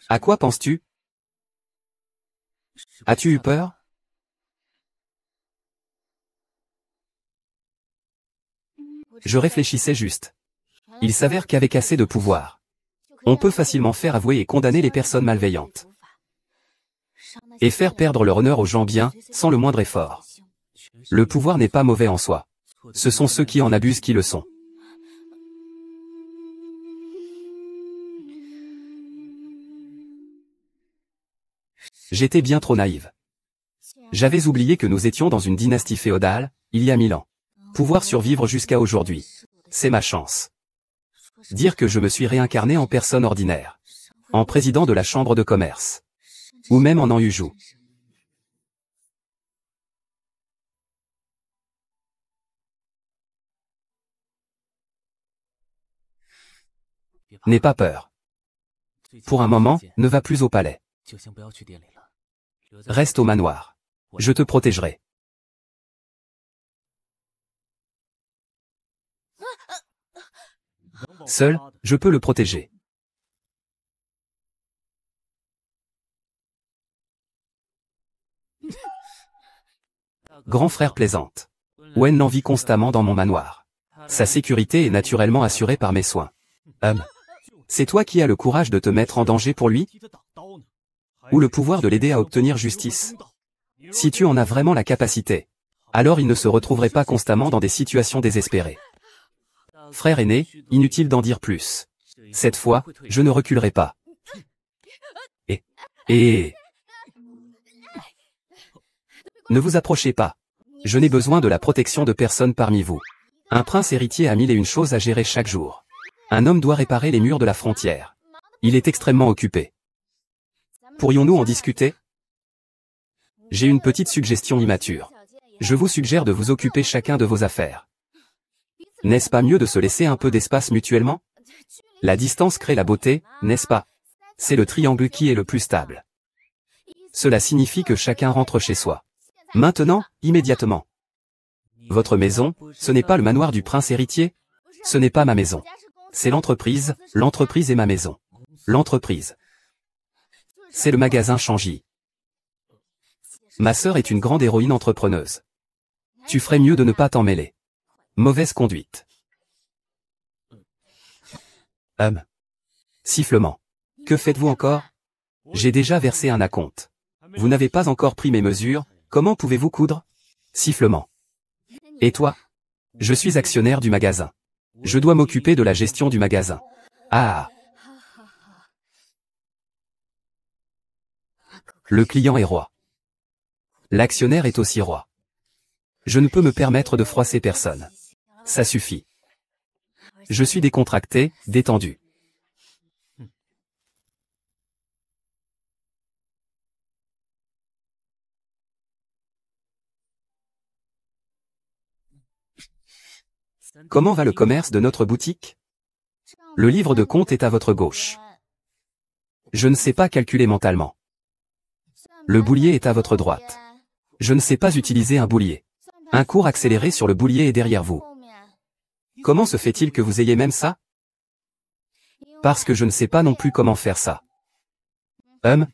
À quoi penses-tu? As-tu eu peur? Je réfléchissais juste. Il s'avère qu'avec assez de pouvoir, on peut facilement faire avouer et condamner les personnes malveillantes. Et faire perdre leur honneur aux gens bien, sans le moindre effort. Le pouvoir n'est pas mauvais en soi. Ce sont ceux qui en abusent qui le sont. J'étais bien trop naïve. J'avais oublié que nous étions dans une dynastie féodale, il y a 1000 ans. Pouvoir survivre jusqu'à aujourd'hui. C'est ma chance. Dire que je me suis réincarné en personne ordinaire. En président de la chambre de commerce. Ou même en Anju. N'aie pas peur. Pour un moment, ne va plus au palais. Reste au manoir. Je te protégerai. Seul, je peux le protéger. Grand frère plaisante. Wen l'envie constamment dans mon manoir. Sa sécurité est naturellement assurée par mes soins. C'est toi qui as le courage de te mettre en danger pour lui? Ou le pouvoir de l'aider à obtenir justice? Si tu en as vraiment la capacité, alors il ne se retrouverait pas constamment dans des situations désespérées. Frère aîné, inutile d'en dire plus. Cette fois, je ne reculerai pas. Et... Ne vous approchez pas. Je n'ai besoin de la protection de personne parmi vous. Un prince héritier a mille et une choses à gérer chaque jour. Un homme doit réparer les murs de la frontière. Il est extrêmement occupé. Pourrions-nous en discuter? J'ai une petite suggestion immature. Je vous suggère de vous occuper chacun de vos affaires. N'est-ce pas mieux de se laisser un peu d'espace mutuellement? La distance crée la beauté, n'est-ce pas? C'est le triangle qui est le plus stable. Cela signifie que chacun rentre chez soi. Maintenant, immédiatement. Votre maison, ce n'est pas le manoir du prince héritier? Ce n'est pas ma maison. C'est l'entreprise est ma maison. L'entreprise. C'est le magasin Changi. Ma sœur est une grande héroïne entrepreneuse. Tu ferais mieux de ne pas t'en mêler. Mauvaise conduite. Sifflement. Que faites-vous encore? J'ai déjà versé un acompte. Vous n'avez pas encore pris mes mesures, comment pouvez-vous coudre? Sifflement. Et toi? Je suis actionnaire du magasin. Je dois m'occuper de la gestion du magasin. Ah! Le client est roi. L'actionnaire est aussi roi. Je ne peux me permettre de froisser personne. Ça suffit. Je suis décontracté, détendu. Comment va le commerce de notre boutique? Le livre de compte est à votre gauche. Je ne sais pas calculer mentalement. Le boulier est à votre droite. Je ne sais pas utiliser un boulier. Un cours accéléré sur le boulier est derrière vous. Comment se fait-il que vous ayez même ça? Parce que je ne sais pas non plus comment faire ça.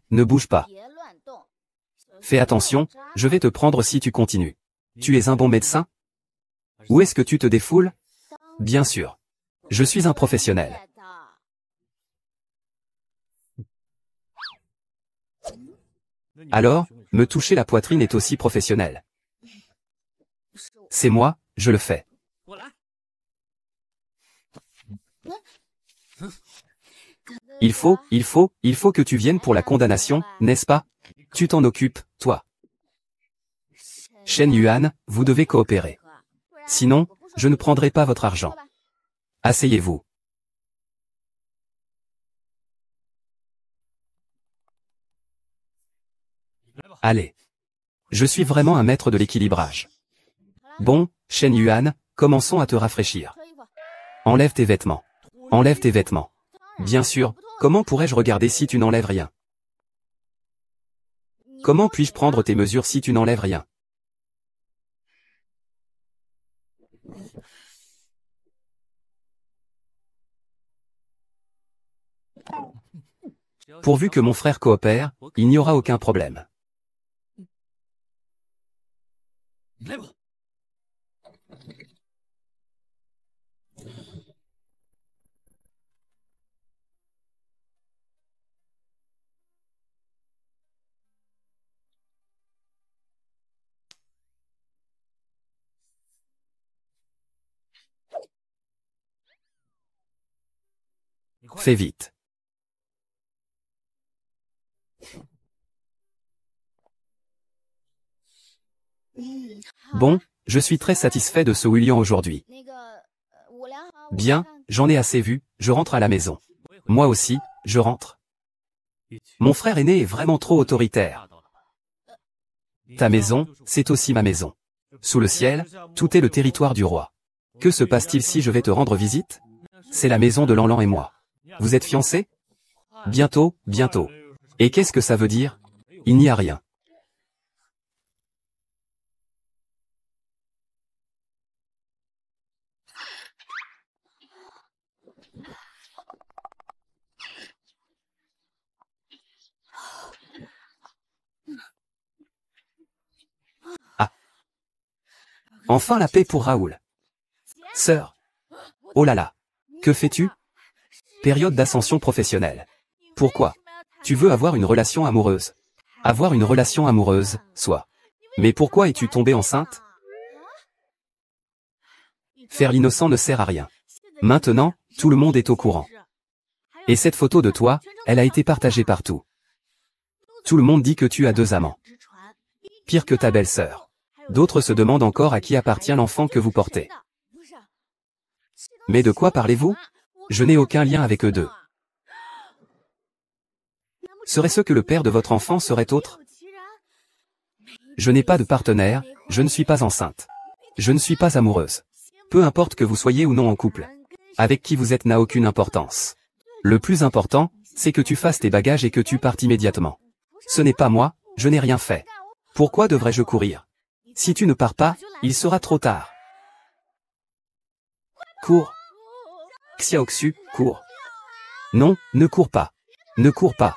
Ne bouge pas. Fais attention, je vais te prendre si tu continues. Tu es un bon médecin? Où est-ce que tu te défoules? Bien sûr. Je suis un professionnel. Alors, me toucher la poitrine est aussi professionnel. C'est moi, je le fais. Il faut que tu viennes pour la condamnation, n'est-ce pas? Tu t'en occupes, toi. Shen Yuan, vous devez coopérer. Sinon, je ne prendrai pas votre argent. Asseyez-vous. Allez. Je suis vraiment un maître de l'équilibrage. Bon, Shen Yuan, commençons à te rafraîchir. Enlève tes vêtements. Enlève tes vêtements. Bien sûr, comment pourrais-je regarder si tu n'enlèves rien? Comment puis-je prendre tes mesures si tu n'enlèves rien? Pourvu que mon frère coopère, il n'y aura aucun problème. Fais vite. Bon, je suis très satisfait de ce William aujourd'hui. Bien, j'en ai assez vu, je rentre à la maison. Moi aussi, je rentre. Mon frère aîné est vraiment trop autoritaire. Ta maison, c'est aussi ma maison. Sous le ciel, tout est le territoire du roi. Que se passe-t-il si je vais te rendre visite? C'est la maison de Lanlan et moi. Vous êtes fiancés? Bientôt, bientôt. Et qu'est-ce que ça veut dire? Il n'y a rien. Ah. Enfin la paix pour Raoul. Sœur. Oh là là. Que fais-tu? Période d'ascension professionnelle. Pourquoi? Tu veux avoir une relation amoureuse. Avoir une relation amoureuse, soit. Mais pourquoi es-tu tombée enceinte? Faire l'innocent ne sert à rien. Maintenant, tout le monde est au courant. Et cette photo de toi, elle a été partagée partout. Tout le monde dit que tu as 2 amants. Pire que ta belle-sœur. D'autres se demandent encore à qui appartient l'enfant que vous portez. Mais de quoi parlez-vous? Je n'ai aucun lien avec eux deux. Serait-ce que le père de votre enfant serait autre? Je n'ai pas de partenaire, je ne suis pas enceinte. Je ne suis pas amoureuse. Peu importe que vous soyez ou non en couple. Avec qui vous êtes n'a aucune importance. Le plus important, c'est que tu fasses tes bagages et que tu partes immédiatement. Ce n'est pas moi, je n'ai rien fait. Pourquoi devrais-je courir? Si tu ne pars pas, il sera trop tard. Cours. Xiaoxu, cours. Non, ne cours pas. Ne cours pas.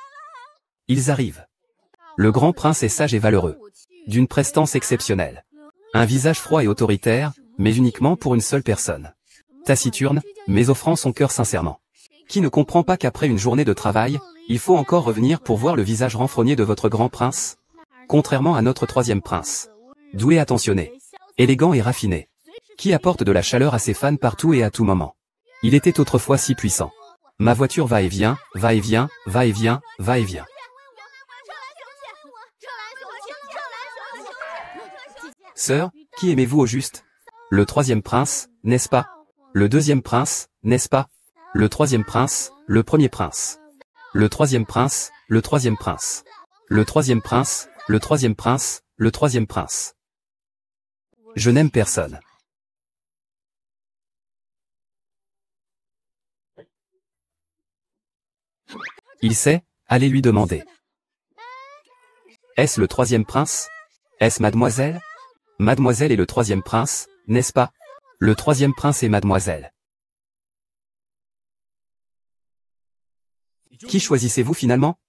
Ils arrivent. Le grand prince est sage et valeureux. D'une prestance exceptionnelle. Un visage froid et autoritaire, mais uniquement pour une seule personne. Taciturne, mais offrant son cœur sincèrement. Qui ne comprend pas qu'après une journée de travail, il faut encore revenir pour voir le visage renfrogné de votre grand prince? Contrairement à notre 3e prince. Doué attentionné. Élégant et raffiné. Qui apporte de la chaleur à ses fans partout et à tout moment. Il était autrefois si puissant. Ma voiture va et vient, va et vient, va et vient, va et vient. Sœur, qui aimez-vous au juste? Le 3e prince, n'est-ce pas? Le 2e prince, n'est-ce pas? Le 3e prince, le 1er prince. Le 3e prince, le 3e prince. Le 3e prince, le 3e prince, le 3e prince. Je n'aime personne. Il sait, allez lui demander. Est-ce le 3e prince? Est-ce mademoiselle? Mademoiselle est le 3e prince, n'est-ce pas? Le 3e prince est mademoiselle. Qui choisissez-vous finalement?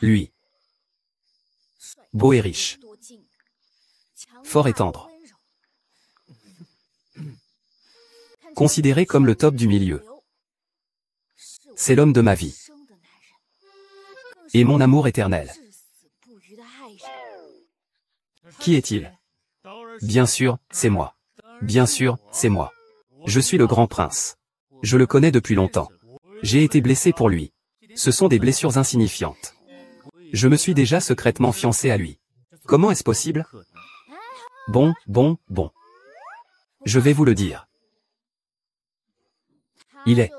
Lui. Beau et riche. Fort et tendre. Considéré comme le top du milieu. C'est l'homme de ma vie. Et mon amour éternel. Qui est-il? Bien sûr, c'est moi. Bien sûr, c'est moi. Je suis le grand prince. Je le connais depuis longtemps. J'ai été blessé pour lui. Ce sont des blessures insignifiantes. Je me suis déjà secrètement fiancé à lui. Comment est-ce possible? Bon. Je vais vous le dire. Il est.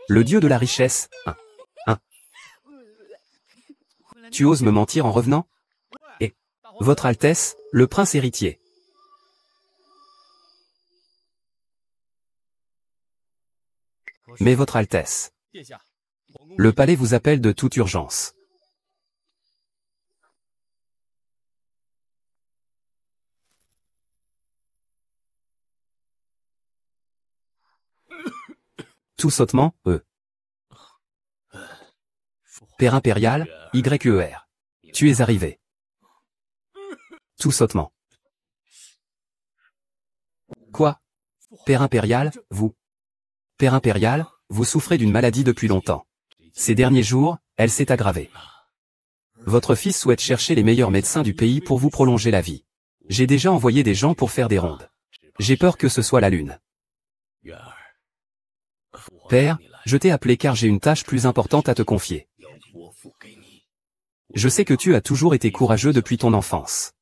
Le dieu de la richesse, Tu oses me mentir en revenant? Et Votre Altesse, le prince héritier. Mais Votre Altesse. Le palais vous appelle de toute urgence. Tout sautement, Père impérial, YER. Tu es arrivé. Tout sautement. Quoi? Père impérial, vous? Père impérial, vous souffrez d'une maladie depuis longtemps. Ces derniers jours, elle s'est aggravée. Votre fils souhaite chercher les meilleurs médecins du pays pour vous prolonger la vie. J'ai déjà envoyé des gens pour faire des rondes. J'ai peur que ce soit la lune. Père, je t'ai appelé car j'ai une tâche plus importante à te confier. Je sais que tu as toujours été courageux depuis ton enfance.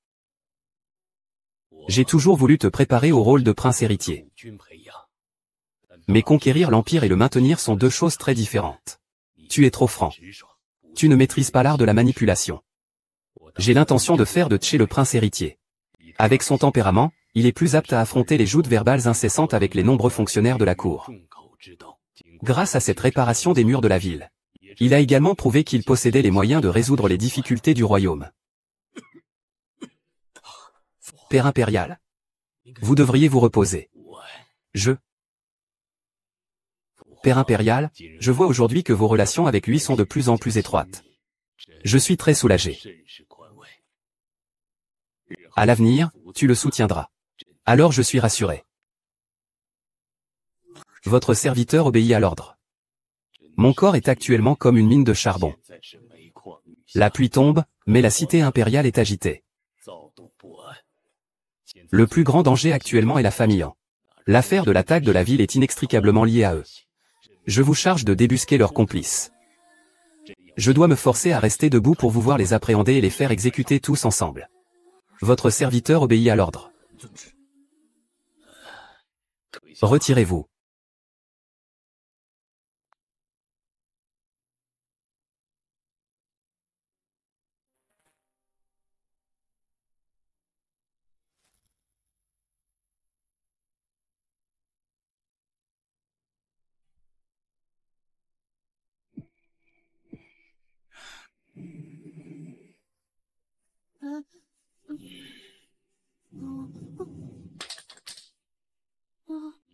J'ai toujours voulu te préparer au rôle de prince héritier. Mais conquérir l'Empire et le maintenir sont deux choses très différentes. Tu es trop franc. Tu ne maîtrises pas l'art de la manipulation. J'ai l'intention de faire de Tché le prince héritier. Avec son tempérament, il est plus apte à affronter les joutes verbales incessantes avec les nombreux fonctionnaires de la cour. Grâce à cette réparation des murs de la ville, il a également prouvé qu'il possédait les moyens de résoudre les difficultés du royaume. Père impérial, vous devriez vous reposer. Père impérial, je vois aujourd'hui que vos relations avec lui sont de plus en plus étroites. Je suis très soulagé. À l'avenir, tu le soutiendras. Alors je suis rassuré. Votre serviteur obéit à l'ordre. Mon corps est actuellement comme une mine de charbon. La pluie tombe, mais la cité impériale est agitée. Le plus grand danger actuellement est la famille Han. L'affaire de l'attaque de la ville est inextricablement liée à eux. Je vous charge de débusquer leurs complices. Je dois me forcer à rester debout pour vous voir les appréhender et les faire exécuter tous ensemble. Votre serviteur obéit à l'ordre. Retirez-vous.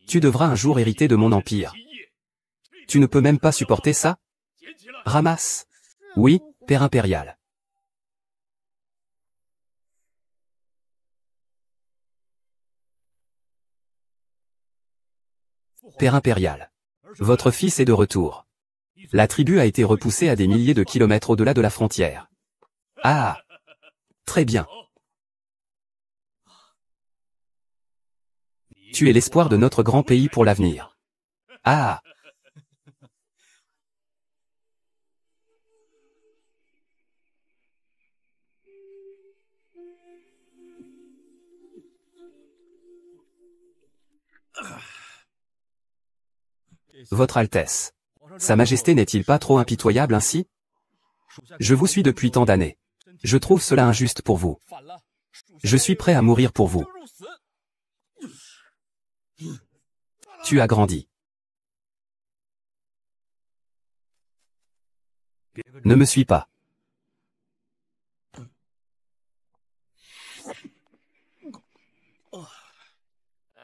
Tu devras un jour hériter de mon empire. Tu ne peux même pas supporter ça? Ramasse. Oui, père impérial. Père impérial. Votre fils est de retour. La tribu a été repoussée à des milliers de kilomètres au-delà de la frontière. Ah! Très bien. Tu es l'espoir de notre grand pays pour l'avenir. Ah! Votre Altesse. Sa Majesté n'est-il pas trop impitoyable ainsi? Je vous suis depuis tant d'années. Je trouve cela injuste pour vous. Je suis prêt à mourir pour vous. Tu as grandi. Ne me suis pas.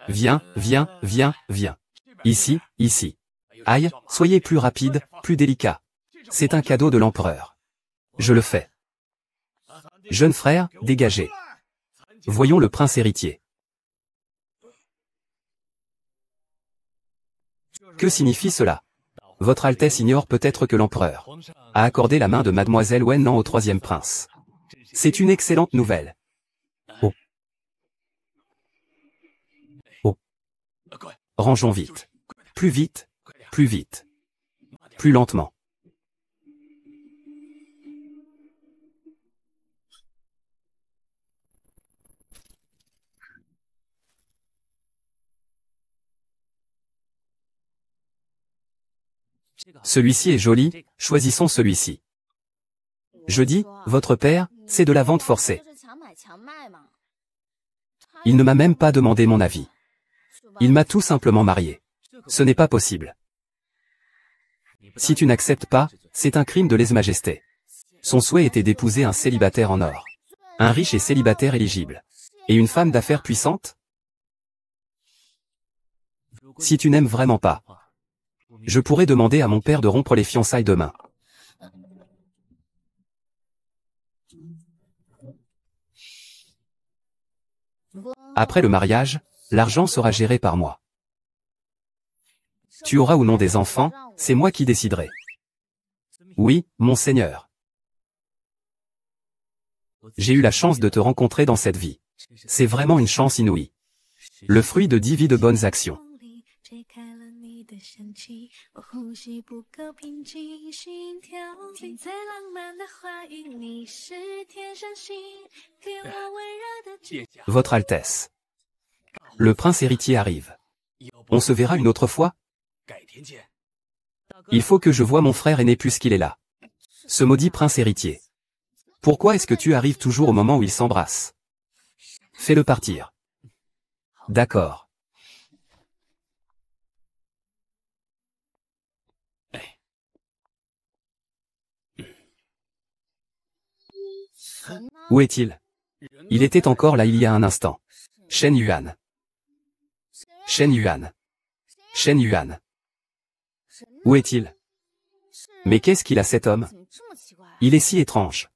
Viens, viens, viens, viens. Ici, ici. Aïe, soyez plus rapide, plus délicat. C'est un cadeau de l'empereur. Je le fais. Jeune frère, dégagez. Voyons le prince héritier. Que signifie cela? Votre Altesse ignore peut-être que l'empereur a accordé la main de mademoiselle Wen Nan au troisième prince. C'est une excellente nouvelle. Oh. Oh. Rangeons vite. Plus vite, plus vite. Plus lentement. Celui-ci est joli, choisissons celui-ci. Je dis, votre père, c'est de la vente forcée. Il ne m'a même pas demandé mon avis. Il m'a tout simplement marié. Ce n'est pas possible. Si tu n'acceptes pas, c'est un crime de lèse-majesté. Son souhait était d'épouser un célibataire en or. Un riche et célibataire éligible. Et une femme d'affaires puissante? Si tu n'aimes vraiment pas, je pourrais demander à mon père de rompre les fiançailles demain. Après le mariage, l'argent sera géré par moi. Tu auras ou non des enfants, c'est moi qui déciderai. Oui, monseigneur. J'ai eu la chance de te rencontrer dans cette vie. C'est vraiment une chance inouïe. Le fruit de 10 vies de bonnes actions. Votre Altesse. Le prince héritier arrive. On se verra une autre fois? Il faut que je voie mon frère aîné puisqu'il est là. Ce maudit prince héritier. Pourquoi est-ce que tu arrives toujours au moment où ils s'embrassent? Fais-le partir. D'accord. Où est-il? Il était encore là il y a un instant. Shen Yuan. Shen Yuan. Shen Yuan. Où est-il? Mais qu'est-ce qu'il a cet homme? Il est si étrange.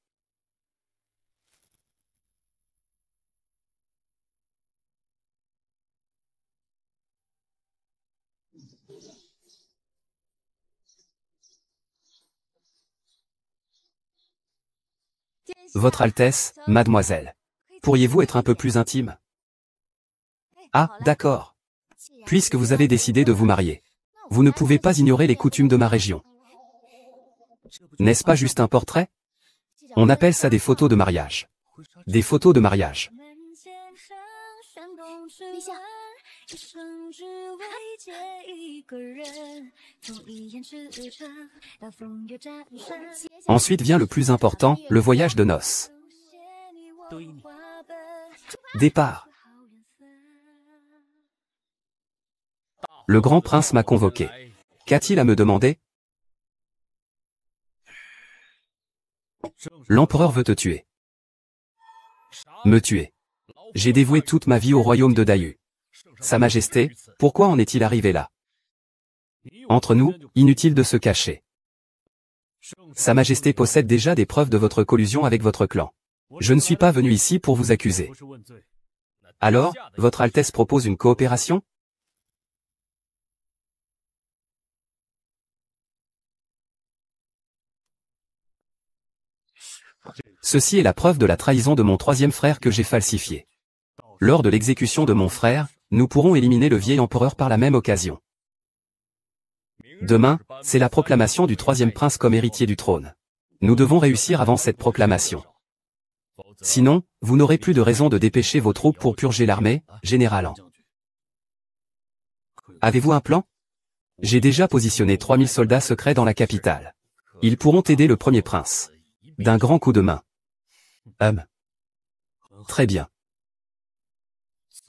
Votre Altesse, mademoiselle. Pourriez-vous être un peu plus intime? Ah, d'accord. Puisque vous avez décidé de vous marier. Vous ne pouvez pas ignorer les coutumes de ma région. N'est-ce pas juste un portrait? On appelle ça des photos de mariage. Des photos de mariage. Ensuite vient le plus important, le voyage de noces. Départ. Le grand prince m'a convoqué. Qu'a-t-il à me demander? L'empereur veut te tuer. Me tuer. J'ai dévoué toute ma vie au royaume de Dayu. Sa Majesté, pourquoi en est-il arrivé là? Entre nous, inutile de se cacher. Sa Majesté possède déjà des preuves de votre collusion avec votre clan. Je ne suis pas venu ici pour vous accuser. Alors, votre Altesse propose une coopération? Ceci est la preuve de la trahison de mon troisième frère que j'ai falsifié. Lors de l'exécution de mon frère, nous pourrons éliminer le vieil empereur par la même occasion. Demain, c'est la proclamation du troisième prince comme héritier du trône. Nous devons réussir avant cette proclamation. Sinon, vous n'aurez plus de raison de dépêcher vos troupes pour purger l'armée, général An. Avez-vous un plan? J'ai déjà positionné 3000 soldats secrets dans la capitale. Ils pourront aider le premier prince. D'un grand coup de main. Très bien.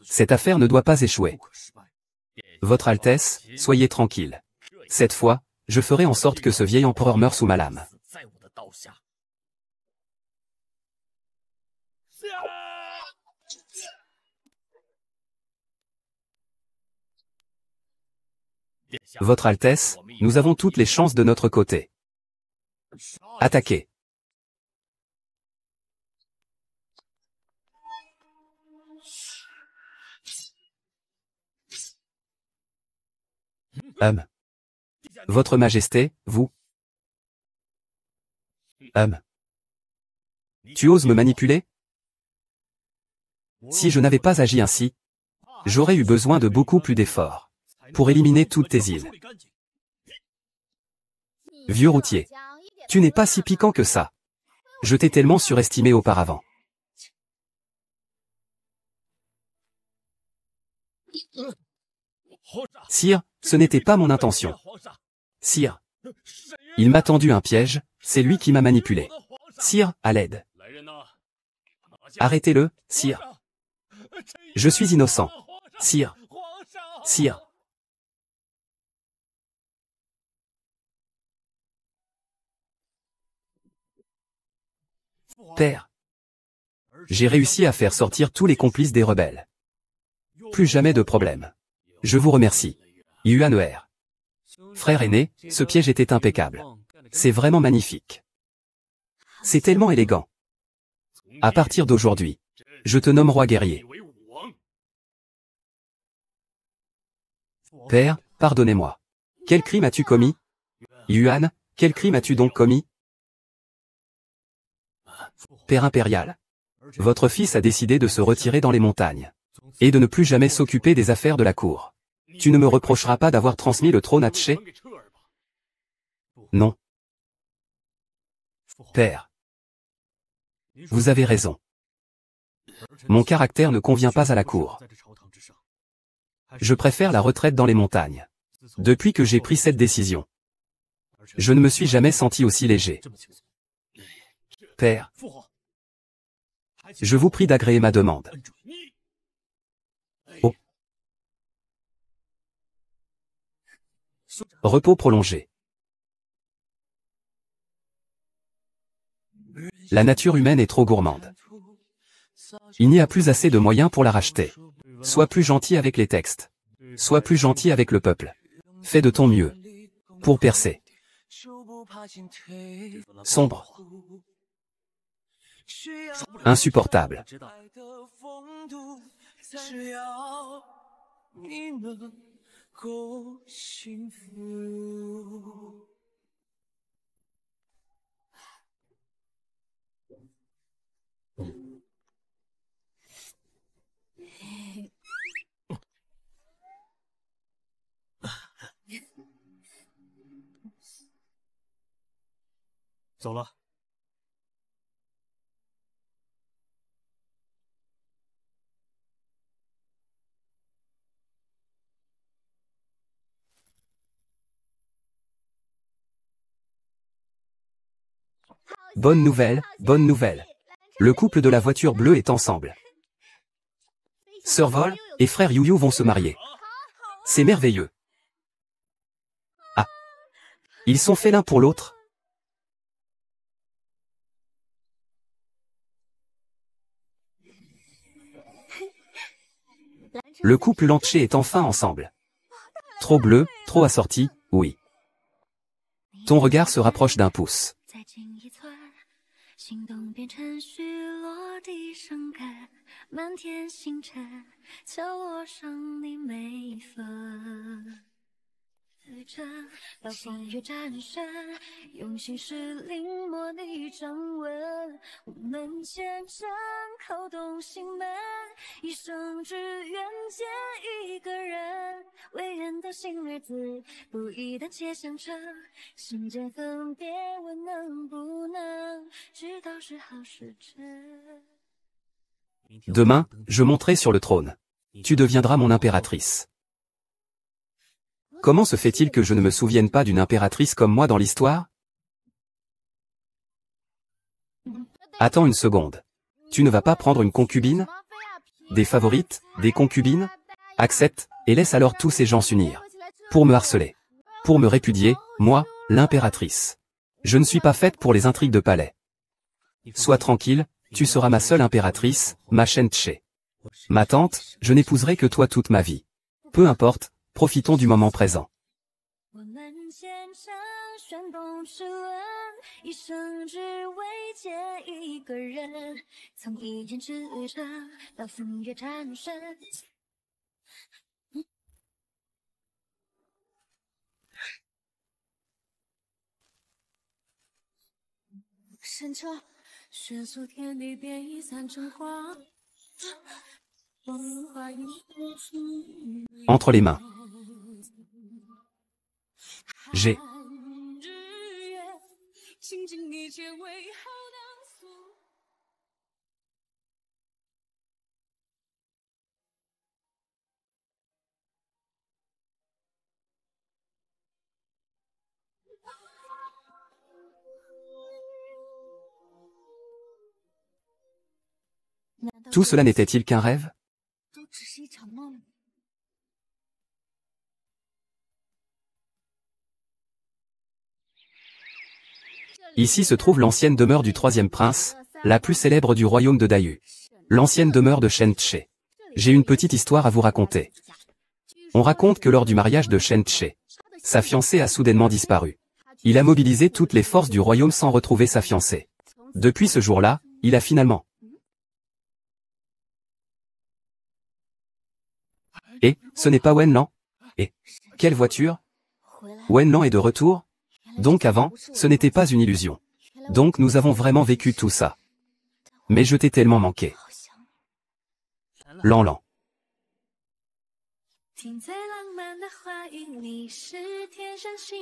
Cette affaire ne doit pas échouer. Votre Altesse, soyez tranquille. Cette fois, je ferai en sorte que ce vieil empereur meure sous ma lame. Votre Altesse, nous avons toutes les chances de notre côté. Attaquez. Votre Majesté, vous? Tu oses me manipuler? Si je n'avais pas agi ainsi, j'aurais eu besoin de beaucoup plus d'efforts pour éliminer toutes tes îles. Vieux routier, tu n'es pas si piquant que ça. Je t'ai tellement surestimé auparavant. Sire, ce n'était pas mon intention. Sire, il m'a tendu un piège, c'est lui qui m'a manipulé. Sire, à l'aide. Arrêtez-le, sire. Je suis innocent. Sire. Sire. Père. J'ai réussi à faire sortir tous les complices des rebelles. Plus jamais de problème. Je vous remercie. Yuan. Frère aîné, ce piège était impeccable. C'est vraiment magnifique. C'est tellement élégant. À partir d'aujourd'hui, je te nomme roi guerrier. Père, pardonnez-moi. Quel crime as-tu commis? Yuan, Quel crime as-tu donc commis? Père impérial. Votre fils a décidé de se retirer dans les montagnes. Et de ne plus jamais s'occuper des affaires de la cour. Tu ne me reprocheras pas d'avoir transmis le trône à Tché? Non. Père. Vous avez raison. Mon caractère ne convient pas à la cour. Je préfère la retraite dans les montagnes. Depuis que j'ai pris cette décision, je ne me suis jamais senti aussi léger. Père, je vous prie d'agréer ma demande. Oh. Repos prolongé. La nature humaine est trop gourmande. Il n'y a plus assez de moyens pour la racheter. Sois plus gentil avec les textes. Sois plus gentil avec le peuple. Fais de ton mieux. Pour percer. Sombre. Insupportable. Bonne nouvelle, bonne nouvelle. Le couple de la voiture bleue est ensemble. Sœur Vol et frère Youyou vont se marier. C'est merveilleux. Ah. Ils sont faits l'un pour l'autre. Le couple Lanché est enfin ensemble. Trop bleu, trop assorti, oui. Ton regard se rapproche d'un pouce. Demain, je monterai sur le trône. Tu deviendras mon impératrice. Comment se fait-il que je ne me souvienne pas d'une impératrice comme moi dans l'histoire? Attends une seconde. Tu ne vas pas prendre une concubine? Des favorites, des concubines? Accepte, et laisse alors tous ces gens s'unir. Pour me harceler. Pour me répudier, moi, l'impératrice. Je ne suis pas faite pour les intrigues de palais. Sois tranquille, tu seras ma seule impératrice, ma Shen Tché. Ma tante, je n'épouserai que toi toute ma vie. Peu importe, profitons du moment présent. Entre les mains. J'ai. Tout cela n'était-il qu'un rêve? Ici se trouve l'ancienne demeure du troisième prince, la plus célèbre du royaume de Dayu. L'ancienne demeure de Shen Tché. J'ai une petite histoire à vous raconter. On raconte que lors du mariage de Shen Tché, sa fiancée a soudainement disparu. Il a mobilisé toutes les forces du royaume sans retrouver sa fiancée. Depuis ce jour-là, il a finalement... Et, ce n'est pas Wenlan? Et, quelle voiture? Wenlan est de retour? Donc avant, ce n'était pas une illusion. Donc nous avons vraiment vécu tout ça. Mais je t'ai tellement manqué. Lan Lan. 停在浪漫的话语里是天上星，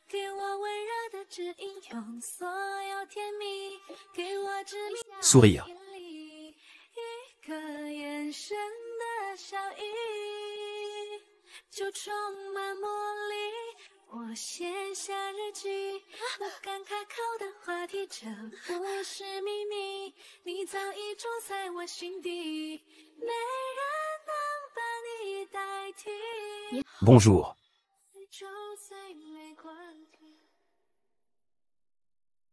给我温热的指引，用所有甜蜜给我指明。 Sourire. 一个眼神的笑意，就充满魔力。我写下日记，不敢开口的话题，这不是秘密，你早已住在我心底，没人能把你代替。 Bonjour.